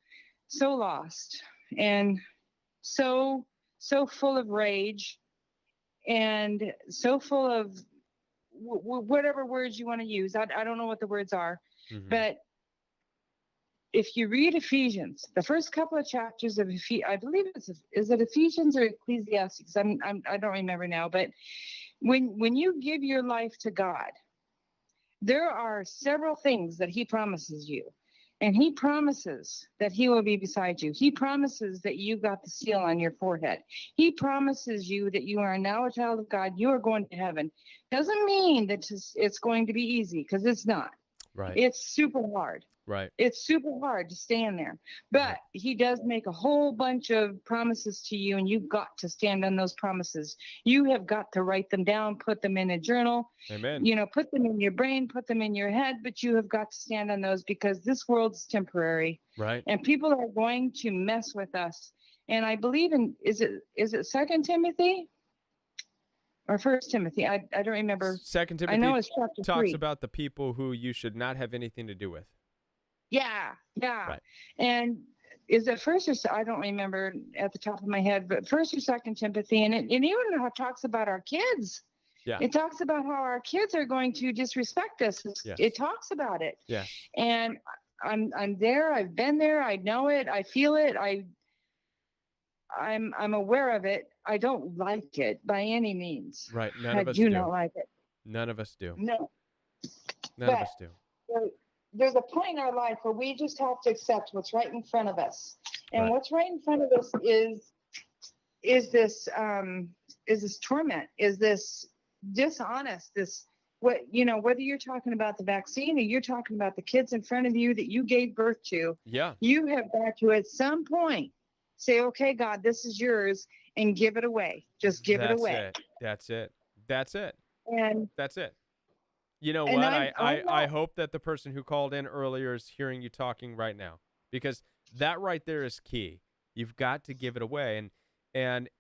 lost and so full of rage and so full of whatever words you want to use. I don't know what the words are. Mm-hmm. But if you read Ephesians, the first couple of chapters of I believe is it Ephesians or Ecclesiastes? I don't remember now. But when you give your life to God, there are several things that He promises you, and He promises that He will be beside you. He promises that you got the seal on your forehead. He promises you that you are now a child of God. You are going to heaven. Doesn't mean that it's going to be easy, because it's not. Right. It's super hard. Right. It's super hard to stand there. But He does make a whole bunch of promises to you, and you've got to stand on those promises. You have got to write them down, put them in a journal. Amen. Put them in your brain, put them in your head, but you have got to stand on those, because this world's temporary. Right. And people are going to mess with us. And I believe in, is it 2 Timothy? Or 1 Timothy? I don't remember. 2 Timothy I know it's chapter talks 3. about the people who you should not have anything to do with. Yeah. Right. And is it 1st or I don't remember at the top of my head, but 1st or 2 Timothy, and even how it talks about our kids. Yeah. It talks about how our kids are going to disrespect us. Yes. It talks about it. Yeah. And I'm there. I've been there. I know it. I feel it. I'm aware of it. I don't like it by any means. Right. None of us do do. not like it. None of us do. No. None of us do. There's a point in our life where we just have to accept what's right in front of us. And Right. what's right in front of us is this torment, is this dishonest, whether you're talking about the vaccine or you're talking about the kids in front of you that you gave birth to. Yeah. You have got to at some point say, okay, God, this is yours, and give it away. Just give it away. That's it. That's it. And that's it. You know and what? I I hope that the person who called in earlier is hearing you talking right now, because that right there is key. You've got to give it away, and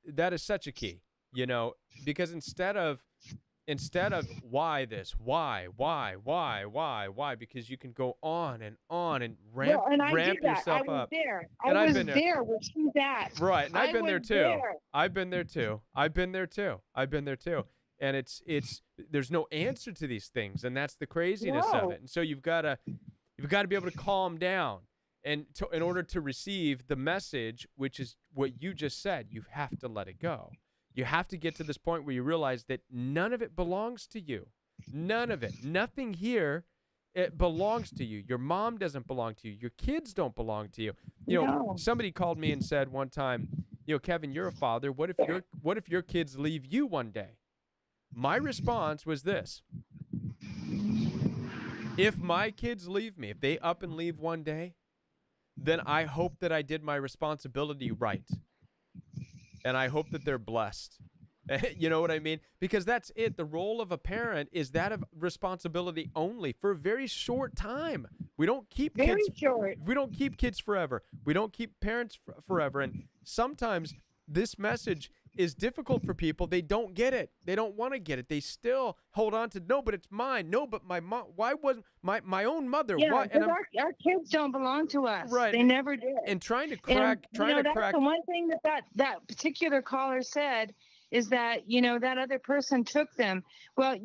that is such a key. Because instead of why this, why, because you can go on and ramp yourself up. I was there where she's at. Right, and I've been there too. There. I've been there too. And it's there's no answer to these things, and that's the craziness of it. And so you've got to be able to calm down, and in order to receive the message, which is what you just said, you have to let it go. You have to get to this point where you realize that none of it belongs to you. None of it. Nothing here it belongs to you. Your mom doesn't belong to you. Your kids don't belong to you. Somebody called me and said one time, Kevin, you're a father. What if your kids leave you one day? My response was this: if my kids leave me, if they up and leave one day, then I hope that I did my responsibility right. And I hope that they're blessed. You know what I mean? Because that's it. The role of a parent is that of responsibility only for a very short time. We don't keep kids. We don't keep kids forever. We don't keep parents forever. And sometimes this message is difficult for people. They don't get it. They don't want to get it. They still hold on to, no, but it's mine. No, but my mom. Why wasn't my own mother? Yeah, why? And our kids don't belong to us. Right. They never did. And trying to crack. That's the one thing that particular caller said is that, that other person took them. Well,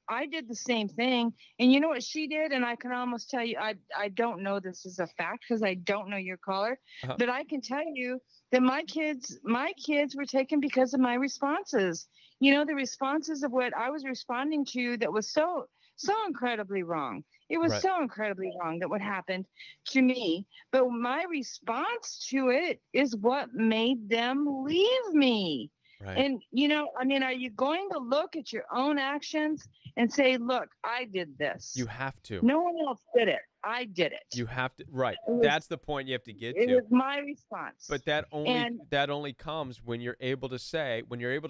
I did the same thing. And you know what she did? And I can almost tell you, I don't know this is a fact because I don't know your caller, but I can tell you that my kids were taken because of my responses. The responses of what I was responding to that was so incredibly wrong. It was so incredibly wrong that what happened to me. But my response to it is what made them leave me. Right. And, are you going to look at your own actions and say, look, I did this? You have to. No one else did it. I did it. You have to. Right. That's the point you have to get to. It was my response. But that only comes when you're able to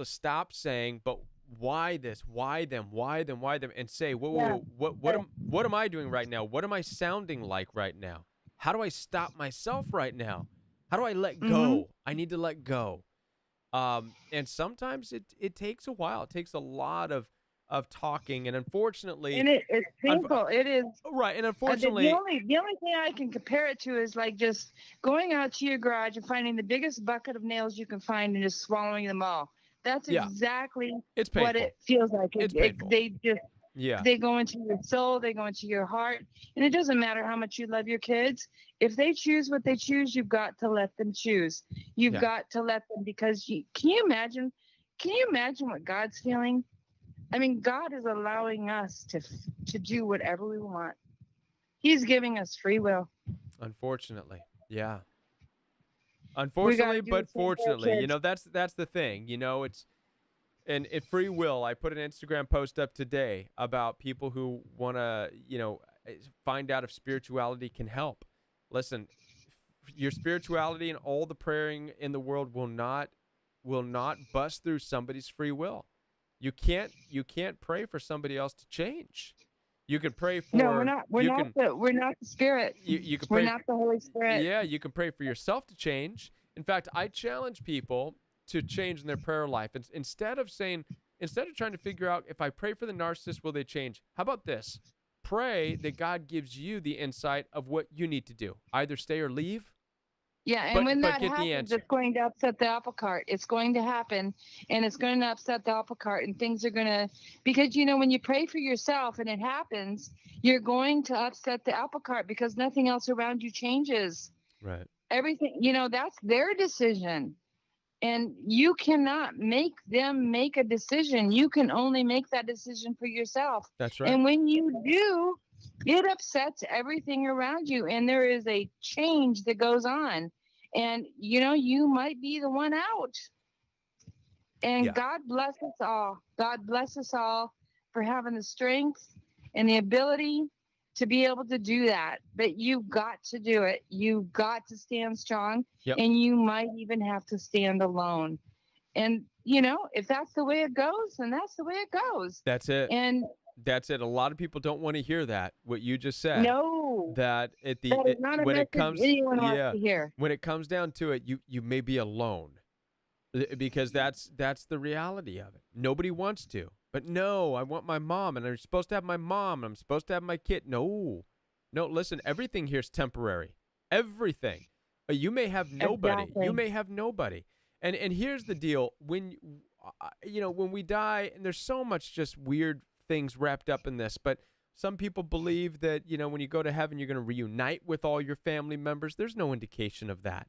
stop saying, but why this? Why them? Why them? Why them? And say, whoa, what am I doing right now? What am I sounding like right now? How do I stop myself right now? How do I let go? I need to let go. And sometimes it takes a while. It takes a lot of talking, and unfortunately, and it's painful. It is right. And unfortunately, the only thing I can compare it to is like just going out to your garage and finding the biggest bucket of nails you can find and just swallowing them all. That's exactly what it feels like. They go into your soul, they go into your heart, and it doesn't matter how much you love your kids. If they choose what they choose, you've got to let them choose. You've got to let them, because can you imagine what God's feeling? I mean, God is allowing us to do whatever we want. He's giving us free will. Unfortunately. Yeah. Unfortunately, but fortunately, that's the thing, it's, and free will. I put an Instagram post up today about people who want to, find out if spirituality can help. Listen, your spirituality and all the praying in the world will not bust through somebody's free will. You can't pray for somebody else to change. You can pray for. No, we're not the Spirit. You can pray, we're not the Holy Spirit. Yeah, you can pray for yourself to change. In fact, I challenge people to change in their prayer life. And instead of trying to figure out if I pray for the narcissist, will they change? How about this? Pray that God gives you the insight of what you need to do. Either stay or leave. Yeah, and when that happens, it's going to upset the apple cart. It's going to happen, and it's going to upset the apple cart, and things are going to, because, when you pray for yourself and it happens, you're going to upset the apple cart because nothing else around you changes. Right. Everything, that's their decision, and you cannot make them make a decision. You can only make that decision for yourself. That's right. And when you do, it upsets everything around you, and there is a change that goes on, and you might be the one out. And God bless us all. God bless us all for having the strength and the ability to be able to do that. But you've got to do it. You've got to stand strong, and you might even have to stand alone. And if that's the way it goes, then that's the way it goes. That's it. And that's it. A lot of people don't want to hear that, what you just said. No. That when it comes down to it, you may be alone, because that's the reality of it. Nobody wants to. But no, I want my mom, and I'm supposed to have my mom, and I'm supposed to have my kid. No, listen, everything here is temporary. Everything. You may have nobody. Exactly. You may have nobody. And here's the deal. When we die, and there's so much just weird things wrapped up in this, but some people believe that when you go to heaven, you're going to reunite with all your family members. There's no indication of that.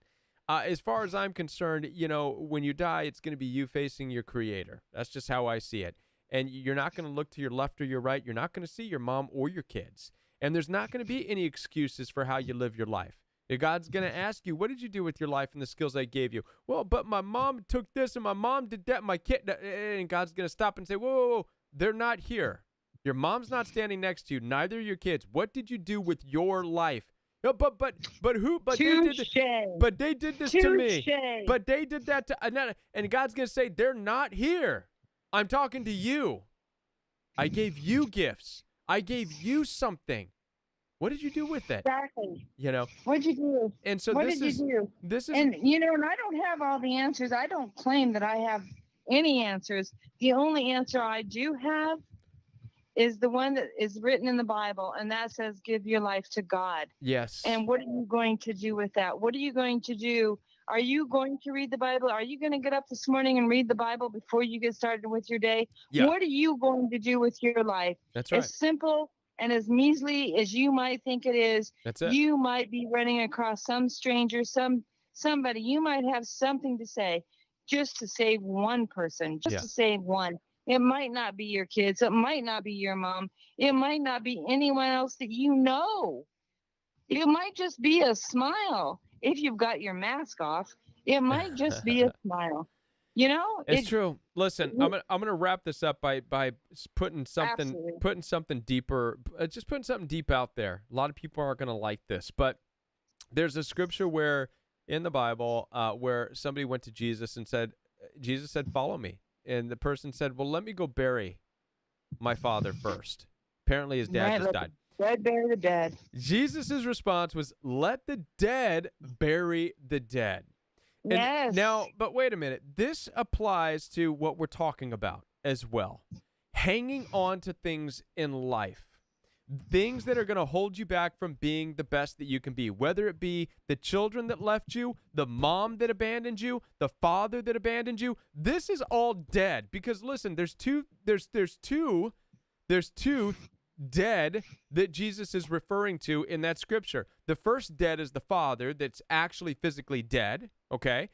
As far as I'm concerned, when you die, it's going to be you facing your creator. That's just how I see it. And you're not going to look to your left or your right. You're not going to see your mom or your kids, and there's not going to be any excuses for how you live your life. God's going to ask you, what did you do with your life and the skills I gave you? Well, but my mom took this and my mom did that, my kid, and God's going to stop and say, whoa, they're not here. Your mom's not standing next to you. Neither are your kids. What did you do with your life? No, but who? But they did this to me. But they did that to, and God's going to say, they're not here. I'm talking to you. I gave you gifts. I gave you something. What did you do with it? Exactly. What'd you do? And so and I don't have all the answers. I don't claim that I have any answers. The only answer I do have is the one that is written in the Bible, and that says, give your life to God. Yes. And what are you going to do with that? What are you going to do? Are you going to read the Bible? Are you going to get up this morning and read the Bible before you get started with your day? Yeah. What are you going to do with your life? That's right. As simple and as measly as you might think it is, That's it. you might be running across some stranger, somebody. You might have something to say just to save one person, just Yeah. to save one. It might not be your kids. It might not be your mom. It might not be anyone else that you know. It might just be a smile. If you've got your mask off, it might just be a smile. You know, It's true. Listen, I'm gonna wrap this up by putting something deeper, just putting something deep out there. A lot of people aren't gonna like this, but there's a scripture where in the Bible where somebody went to Jesus and said, Jesus said, "Follow me," and the person said, "Well, let me go bury my father first." Apparently, his dad just died. Dead bury the dead. Jesus' response was, "Let the dead bury the dead." And Yes. Now, but wait a minute. This applies to what we're talking about as well. Hanging on to things in life. Things that are going to hold you back from being the best that you can be. Whether it be the children that left you, the mom that abandoned you, the father that abandoned you. This is all dead. Because listen, there's two dead that Jesus is referring to in that scripture. The first dead is the father that's actually physically dead, okay?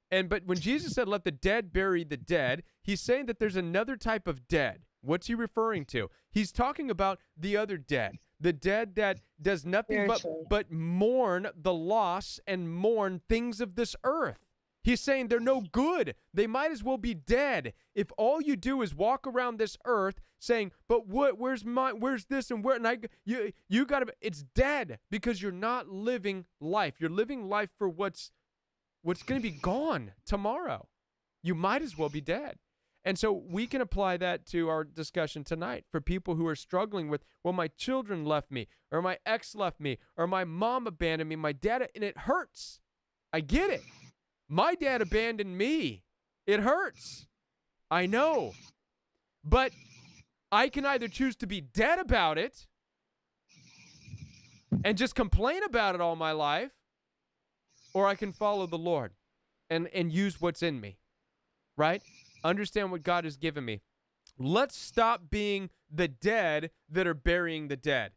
But when Jesus said, let the dead bury the dead, he's saying that there's another type of dead. What's he referring to? He's talking about the other dead, the dead that does nothing but mourn the loss and mourn things of this earth. He's saying they're no good. They might as well be dead. If all you do is walk around this earth saying, but where's this and where, and you gotta, it's dead because you're not living life. You're living life for what's going to be gone tomorrow. You might as well be dead. And so we can apply that to our discussion tonight for people who are struggling with, well, my children left me, or my ex left me, or my mom abandoned me, my dad, and it hurts. I get it. My dad abandoned me. It hurts. I know. But I can either choose to be dead about it and just complain about it all my life, or I can follow the Lord and use what's in me, right? Understand what God has given me. Let's stop being the dead that are burying the dead.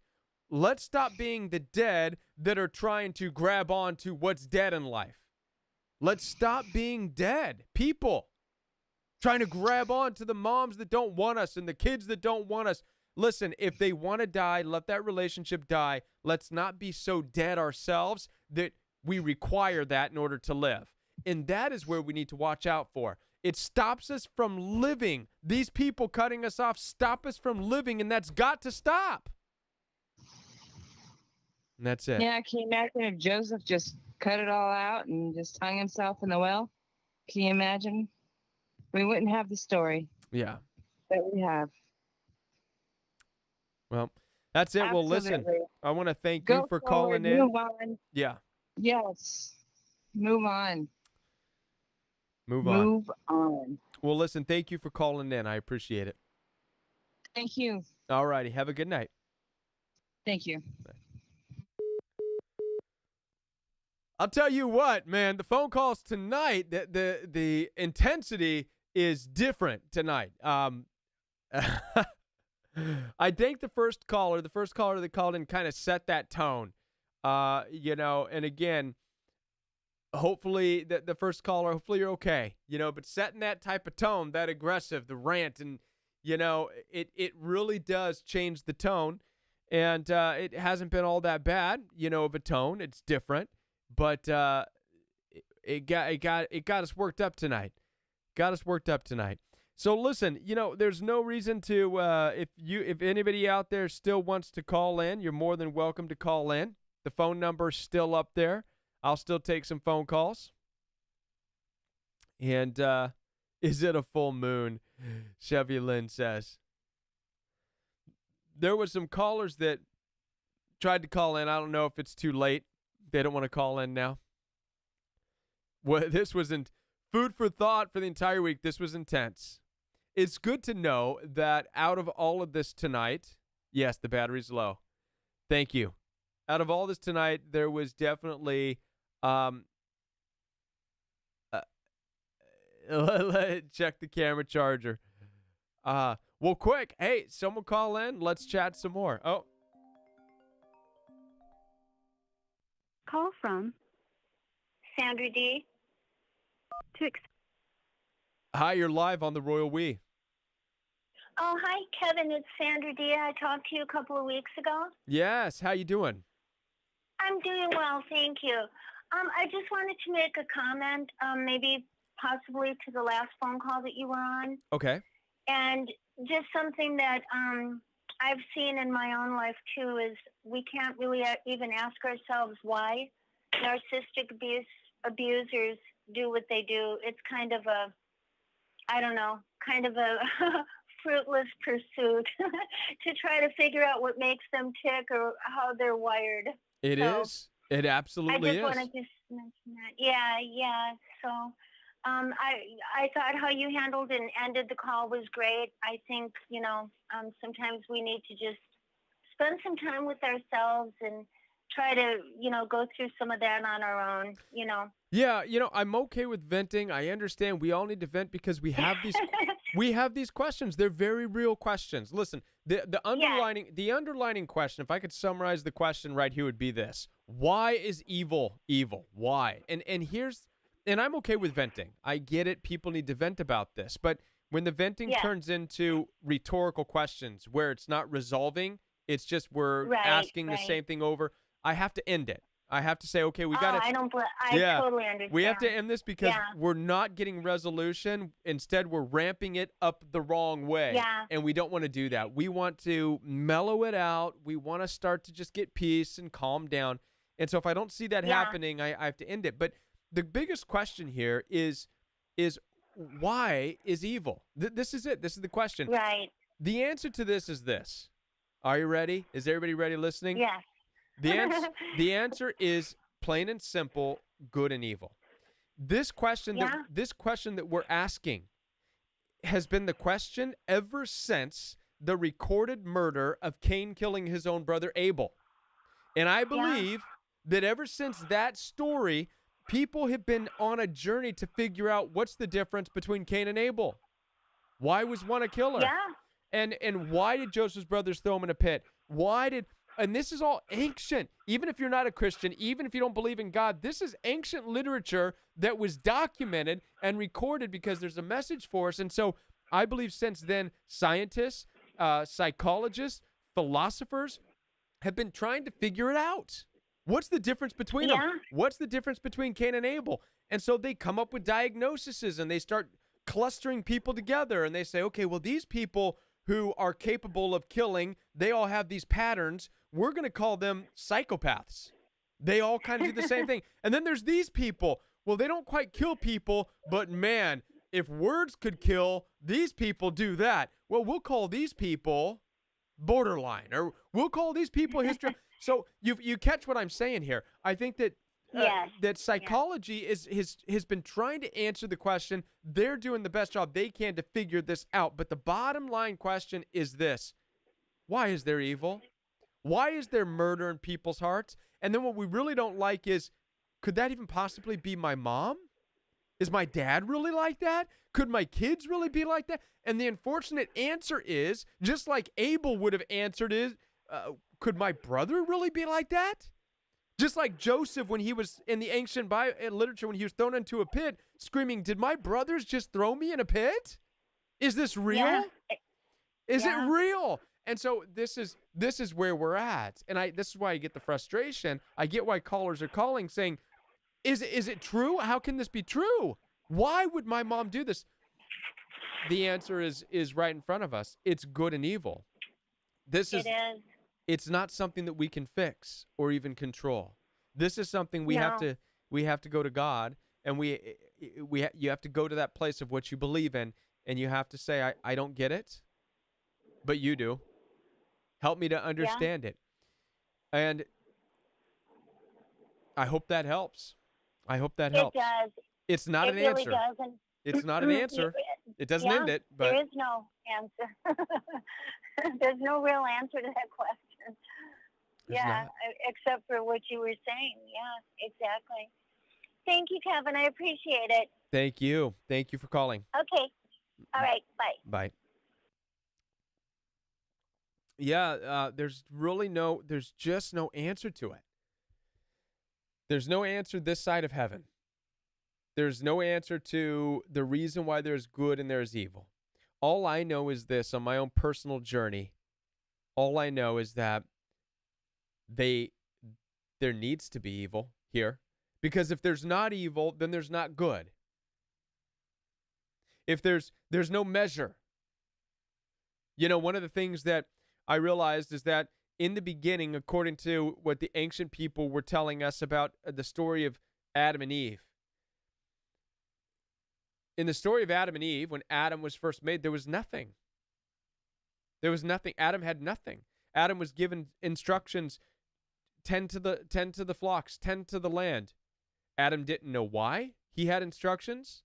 Let's stop being the dead that are trying to grab on to what's dead in life. Let's stop being dead people, trying to grab on to the moms that don't want us and the kids that don't want us. Listen, if they want to die, let that relationship die. Let's not be so dead ourselves that we require that in order to live. And that is where we need to watch out for. It stops us from living. These people cutting us off stop us from living, and that's got to stop. And that's it. Yeah, can you imagine if Joseph just cut it all out and just hung himself in the well? Can you imagine? We wouldn't have the story. Yeah. That we have. Well, that's it. Absolutely. Well, listen, I want to thank you for calling in. Move on. Yeah. Yes. Move on. Move on. Move on. Well, listen, thank you for calling in. I appreciate it. Thank you. All righty. Have a good night. Thank you. I'll tell you what, man, the phone calls tonight, the intensity is different tonight. I think the first caller that called in kind of set that tone, and again, hopefully the first caller, hopefully you're okay, but setting that type of tone, that aggressive, the rant, and, it really does change the tone, and it hasn't been all that bad, of a tone. It's different, but it got us worked up tonight. So listen, there's no reason to, if anybody out there still wants to call in, you're more than welcome to call in. The phone number's still up there. I'll still take some phone calls. And is it a full moon? Chevy Lynn says. There was some callers that tried to call in. I don't know if it's too late. They don't want to call in now. Well, this wasn't food for thought for the entire week. This was intense. it's good to know that out of all of this tonight, yes, the battery's low. Thank you. Out of all this tonight, there was definitely check the camera charger. Well, quick. Hey, someone call in. Let's chat some more. Oh. Call from Sandra D. Hi, you're live on the Royal We. Oh, hi, Kevin. It's Sandra D. I talked to you a couple of weeks ago. Yes. How you doing? I'm doing well, thank you. I just wanted to make a comment, maybe possibly to the last phone call that you were on. Okay. And just something that I've seen in my own life, too, is we can't really even ask ourselves why narcissistic abusers do what they do. It's kind of a, I don't know, kind of a fruitless pursuit to try to figure out what makes them tick or how they're wired. It is. It absolutely is. I just wanted to mention that. Yeah. So I thought how you handled and ended the call was great. I think, sometimes we need to just spend some time with ourselves and try to, go through some of that on our own, Yeah, I'm okay with venting. I understand we all need to vent because we have these questions. They're very real questions. Listen, the underlining question, if I could summarize the question right here, would be this: why is evil evil? Why? And I'm okay with venting. I get it. People need to vent about this, but when the venting turns into rhetorical questions where it's not resolving, it's just we're asking the same thing over. I have to end it. I have to say, okay, we got to. I totally understand. We have to end this because we're not getting resolution. Instead, we're ramping it up the wrong way. Yeah. And we don't want to do that. We want to mellow it out. We want to start to just get peace and calm down. And so if I don't see that happening, I have to end it. But the biggest question here is why is evil? This is it. This is the question. Right. The answer to this is this. Are you ready? Is everybody ready listening? Yes. The answer is plain and simple, good and evil. This question that we're asking has been the question ever since the recorded murder of Cain killing his own brother Abel. And I believe that ever since that story, people have been on a journey to figure out what's the difference between Cain and Abel. Why was one a killer? Yeah. And why did Joseph's brothers throw him in a pit? And this is all ancient. Even if you're not a Christian, even if you don't believe in God, this is ancient literature that was documented and recorded because there's a message for us. And so I believe since then, scientists, psychologists, philosophers have been trying to figure it out. What's the difference between them? What's the difference between Cain and Abel? And so they come up with diagnoses and they start clustering people together and they say, okay, well, these people who are capable of killing, they all have these patterns. We're going to call them psychopaths. They all kind of do the same thing. And then there's these people. Well, they don't quite kill people, but man, if words could kill, these people do that. Well, we'll call these people borderline, or we'll call these people history. So you catch what I'm saying here. I think that that psychology has been trying to answer the question. They're doing the best job they can to figure this out. But the bottom line question is this: why is there evil? Why is there murder in people's hearts? And then what we really don't like is, could that even possibly be my mom? Is my dad really like that? Could my kids really be like that? And the unfortunate answer is, just like Abel would have answered, is, could my brother really be like that? Just like Joseph, when he was in the ancient literature, when he was thrown into a pit, screaming, did my brothers just throw me in a pit? Is this real? Yeah. Is it real? And so this is where we're at. And this is why I get the frustration. I get why callers are calling saying, is it true? How can this be true? Why would my mom do this? The answer is right in front of us. It's good and evil. It is. It's not something that we can fix or even control. This is something we have to go to God, and you have to go to that place of what you believe in, and you have to say, I don't get it, but you do. Help me to understand it. And I hope that helps. I hope that helps. It does. It's not an answer. Really does. It's not an answer. It doesn't Yeah, end it, but there is no answer. There's no real answer to that question. There's Yeah, not. except for what you were saying. Yeah, exactly. Thank you, Kevin. I appreciate it. Thank you. Thank you for calling. Okay. All right. Bye. Bye. Yeah, there's just no answer to it. There's no answer this side of heaven. There's no answer to the reason why there's good and there's evil. All I know is this on my own personal journey. All I know is that there needs to be evil here. Because if there's not evil, then there's not good. If there's no measure. You know, one of the things that I realized is that in the beginning, according to what the ancient people were telling us about the story of Adam and Eve, in the story of Adam and Eve, when Adam was first made, there was nothing. There was nothing. Adam had nothing. Adam was given instructions, tend to the flocks, tend to the land. Adam didn't know why he had instructions.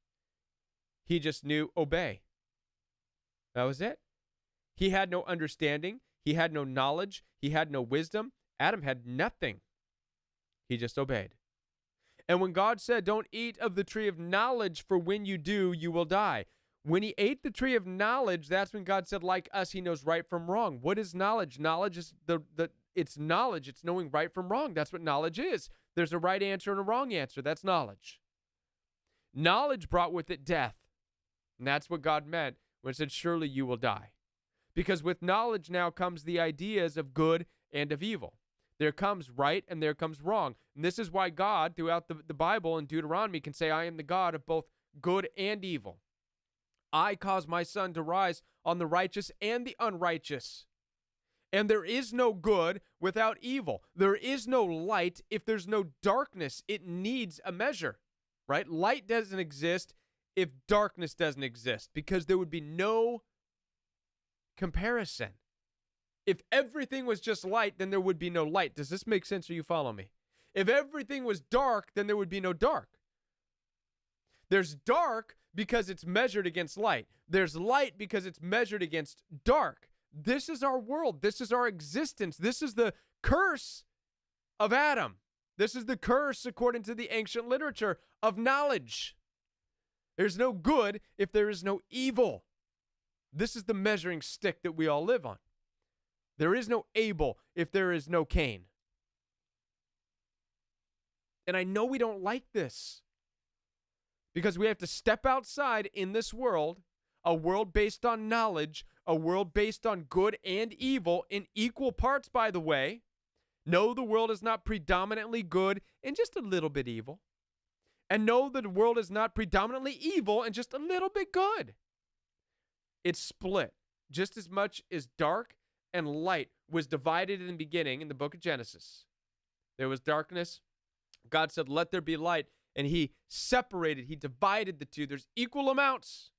He just knew obey. That was it. He had no understanding. He had no knowledge. He had no wisdom. Adam had nothing. He just obeyed. And when God said, don't eat of the tree of knowledge, for when you do, you will die. When he ate the tree of knowledge, that's when God said, like us, he knows right from wrong. What is knowledge? Knowledge is it's knowledge. It's knowing right from wrong. That's what knowledge is. There's a right answer and a wrong answer. That's knowledge. Knowledge brought with it death. And that's what God meant when it said, surely you will die. Because with knowledge now comes the ideas of good and of evil. There comes right and there comes wrong. And this is why God, throughout the Bible and Deuteronomy, can say, I am the God of both good and evil. I cause my sun to rise on the righteous and the unrighteous. And there is no good without evil. There is no light if there's no darkness. It needs a measure, right? Light doesn't exist if darkness doesn't exist, because there would be no comparison. If everything was just light, then there would be no light. Does this make sense? Or you follow me? If everything was dark, then there would be no dark. There's dark because it's measured against light. There's light because it's measured against dark. This is our world. This is our existence. This is the curse of Adam. This is the curse, according to the ancient literature, of knowledge. There's no good if there is no evil. This is the measuring stick that we all live on. There is no Abel if there is no Cain. And I know we don't like this, because we have to step outside in this world, a world based on knowledge, a world based on good and evil in equal parts, by the way. No, the world is not predominantly good and just a little bit evil. And no, the world is not predominantly evil and just a little bit good. It's split just as much as dark and light was divided in the beginning in the book of Genesis. There was darkness. God said, let there be light. And he separated, he divided the two. There's equal amounts.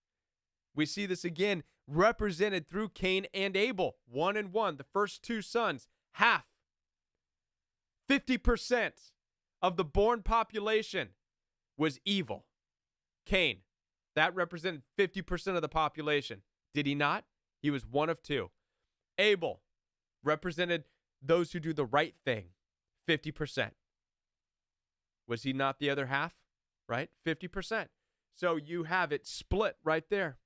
We see this again represented through Cain and Abel, 1 and 1, the first two sons, half. 50% of the born population was evil. Cain, that represented 50% of the population. Did he not? He was one of two. Abel represented those who do the right thing, 50%. Was he not the other half? Right? 50%. So you have it split right there,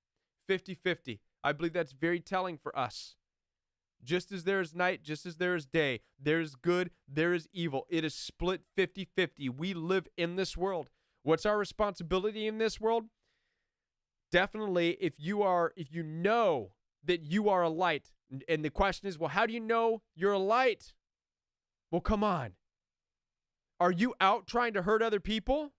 50-50. I believe that's very telling for us. Just as there is night, just as there is day, there is good, there is evil. It is split 50-50. We live in this world. What's our responsibility in this world? Definitely, if you know that you are a light, and the question is, well, how do you know you're a light? Well, come on. Are you out trying to hurt other people?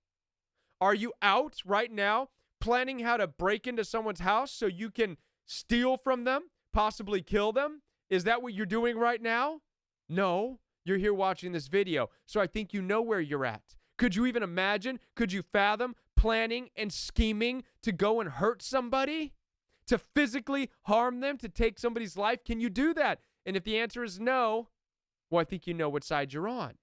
Are you out right now planning how to break into someone's house so you can steal from them, possibly kill them? Is that what you're doing right now? No, you're here watching this video, so I think you know where you're at. Could you even imagine? Could you fathom planning and scheming to go and hurt somebody? To physically harm them, to take somebody's life? Can you do that? And if the answer is no, well, I think you know what side you're on.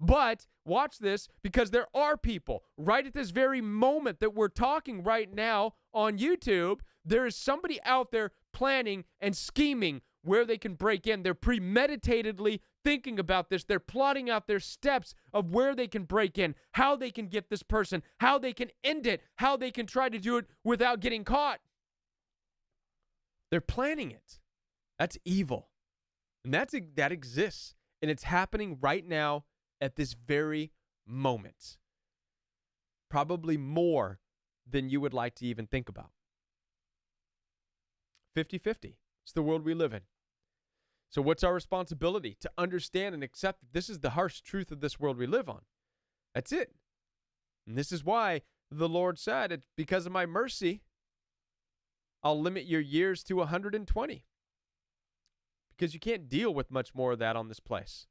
But watch this, because there are people right at this very moment that we're talking right now on YouTube. There is somebody out there planning and scheming where they can break in. They're premeditatedly thinking about this. They're plotting out their steps of where they can break in, how they can get this person, how they can end it, how they can try to do it without getting caught. They're planning it. That's evil. And that exists. And it's happening right now at this very moment. Probably more than you would like to even think about. 50-50. It's the world we live in. So what's our responsibility? To understand and accept that this is the harsh truth of this world we live on. That's it. And this is why the Lord said, it's because of my mercy, I'll limit your years to 120. Because you can't deal with much more of that on this place.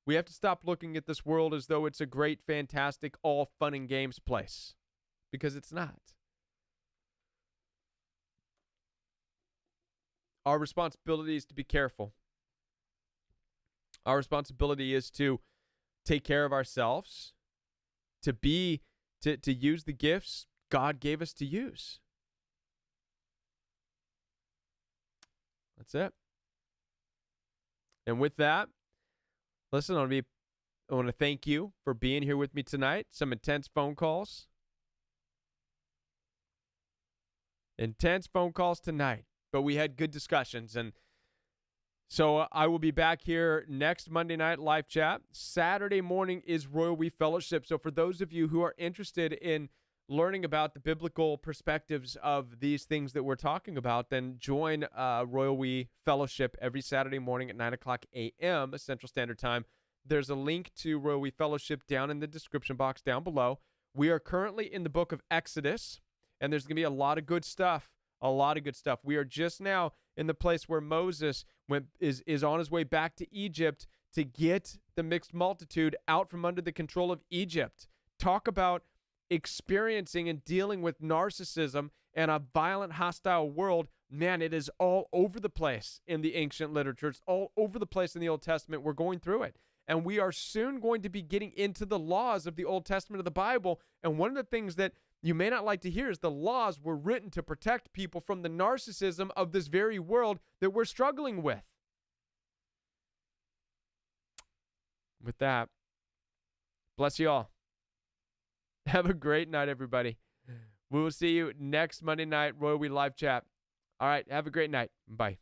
We have to stop looking at this world as though it's a great, fantastic, all fun and games place. Because it's not. Our responsibility is to be careful. Our responsibility is to take care of ourselves, to use the gifts God gave us to use. That's it. And with that, listen, I want to thank you for being here with me tonight. Some intense phone calls. Intense phone calls tonight. But we had good discussions. And so I will be back here next Monday night live chat. Saturday morning is Royal We Fellowship. So for those of you who are interested in learning about the biblical perspectives of these things that we're talking about, then join Royal We Fellowship every Saturday morning at 9 o'clock a.m. Central Standard Time. There's a link to Royal We Fellowship down in the description box down below. We are currently in the book of Exodus, and there's going to be a lot of good stuff. A lot of good stuff. We are just now in the place where Moses is on his way back to Egypt to get the mixed multitude out from under the control of Egypt. Talk about experiencing and dealing with narcissism and a violent, hostile world. Man, it is all over the place in the ancient literature. It's all over the place in the Old Testament. We're going through it. And we are soon going to be getting into the laws of the Old Testament of the Bible. And one of the things that you may not like to hear is the laws were written to protect people from the narcissism of this very world that we're struggling with. With that, bless you all. Have a great night, everybody. We will see you next Monday night, Royal We Live Chat. All right, have a great night. Bye.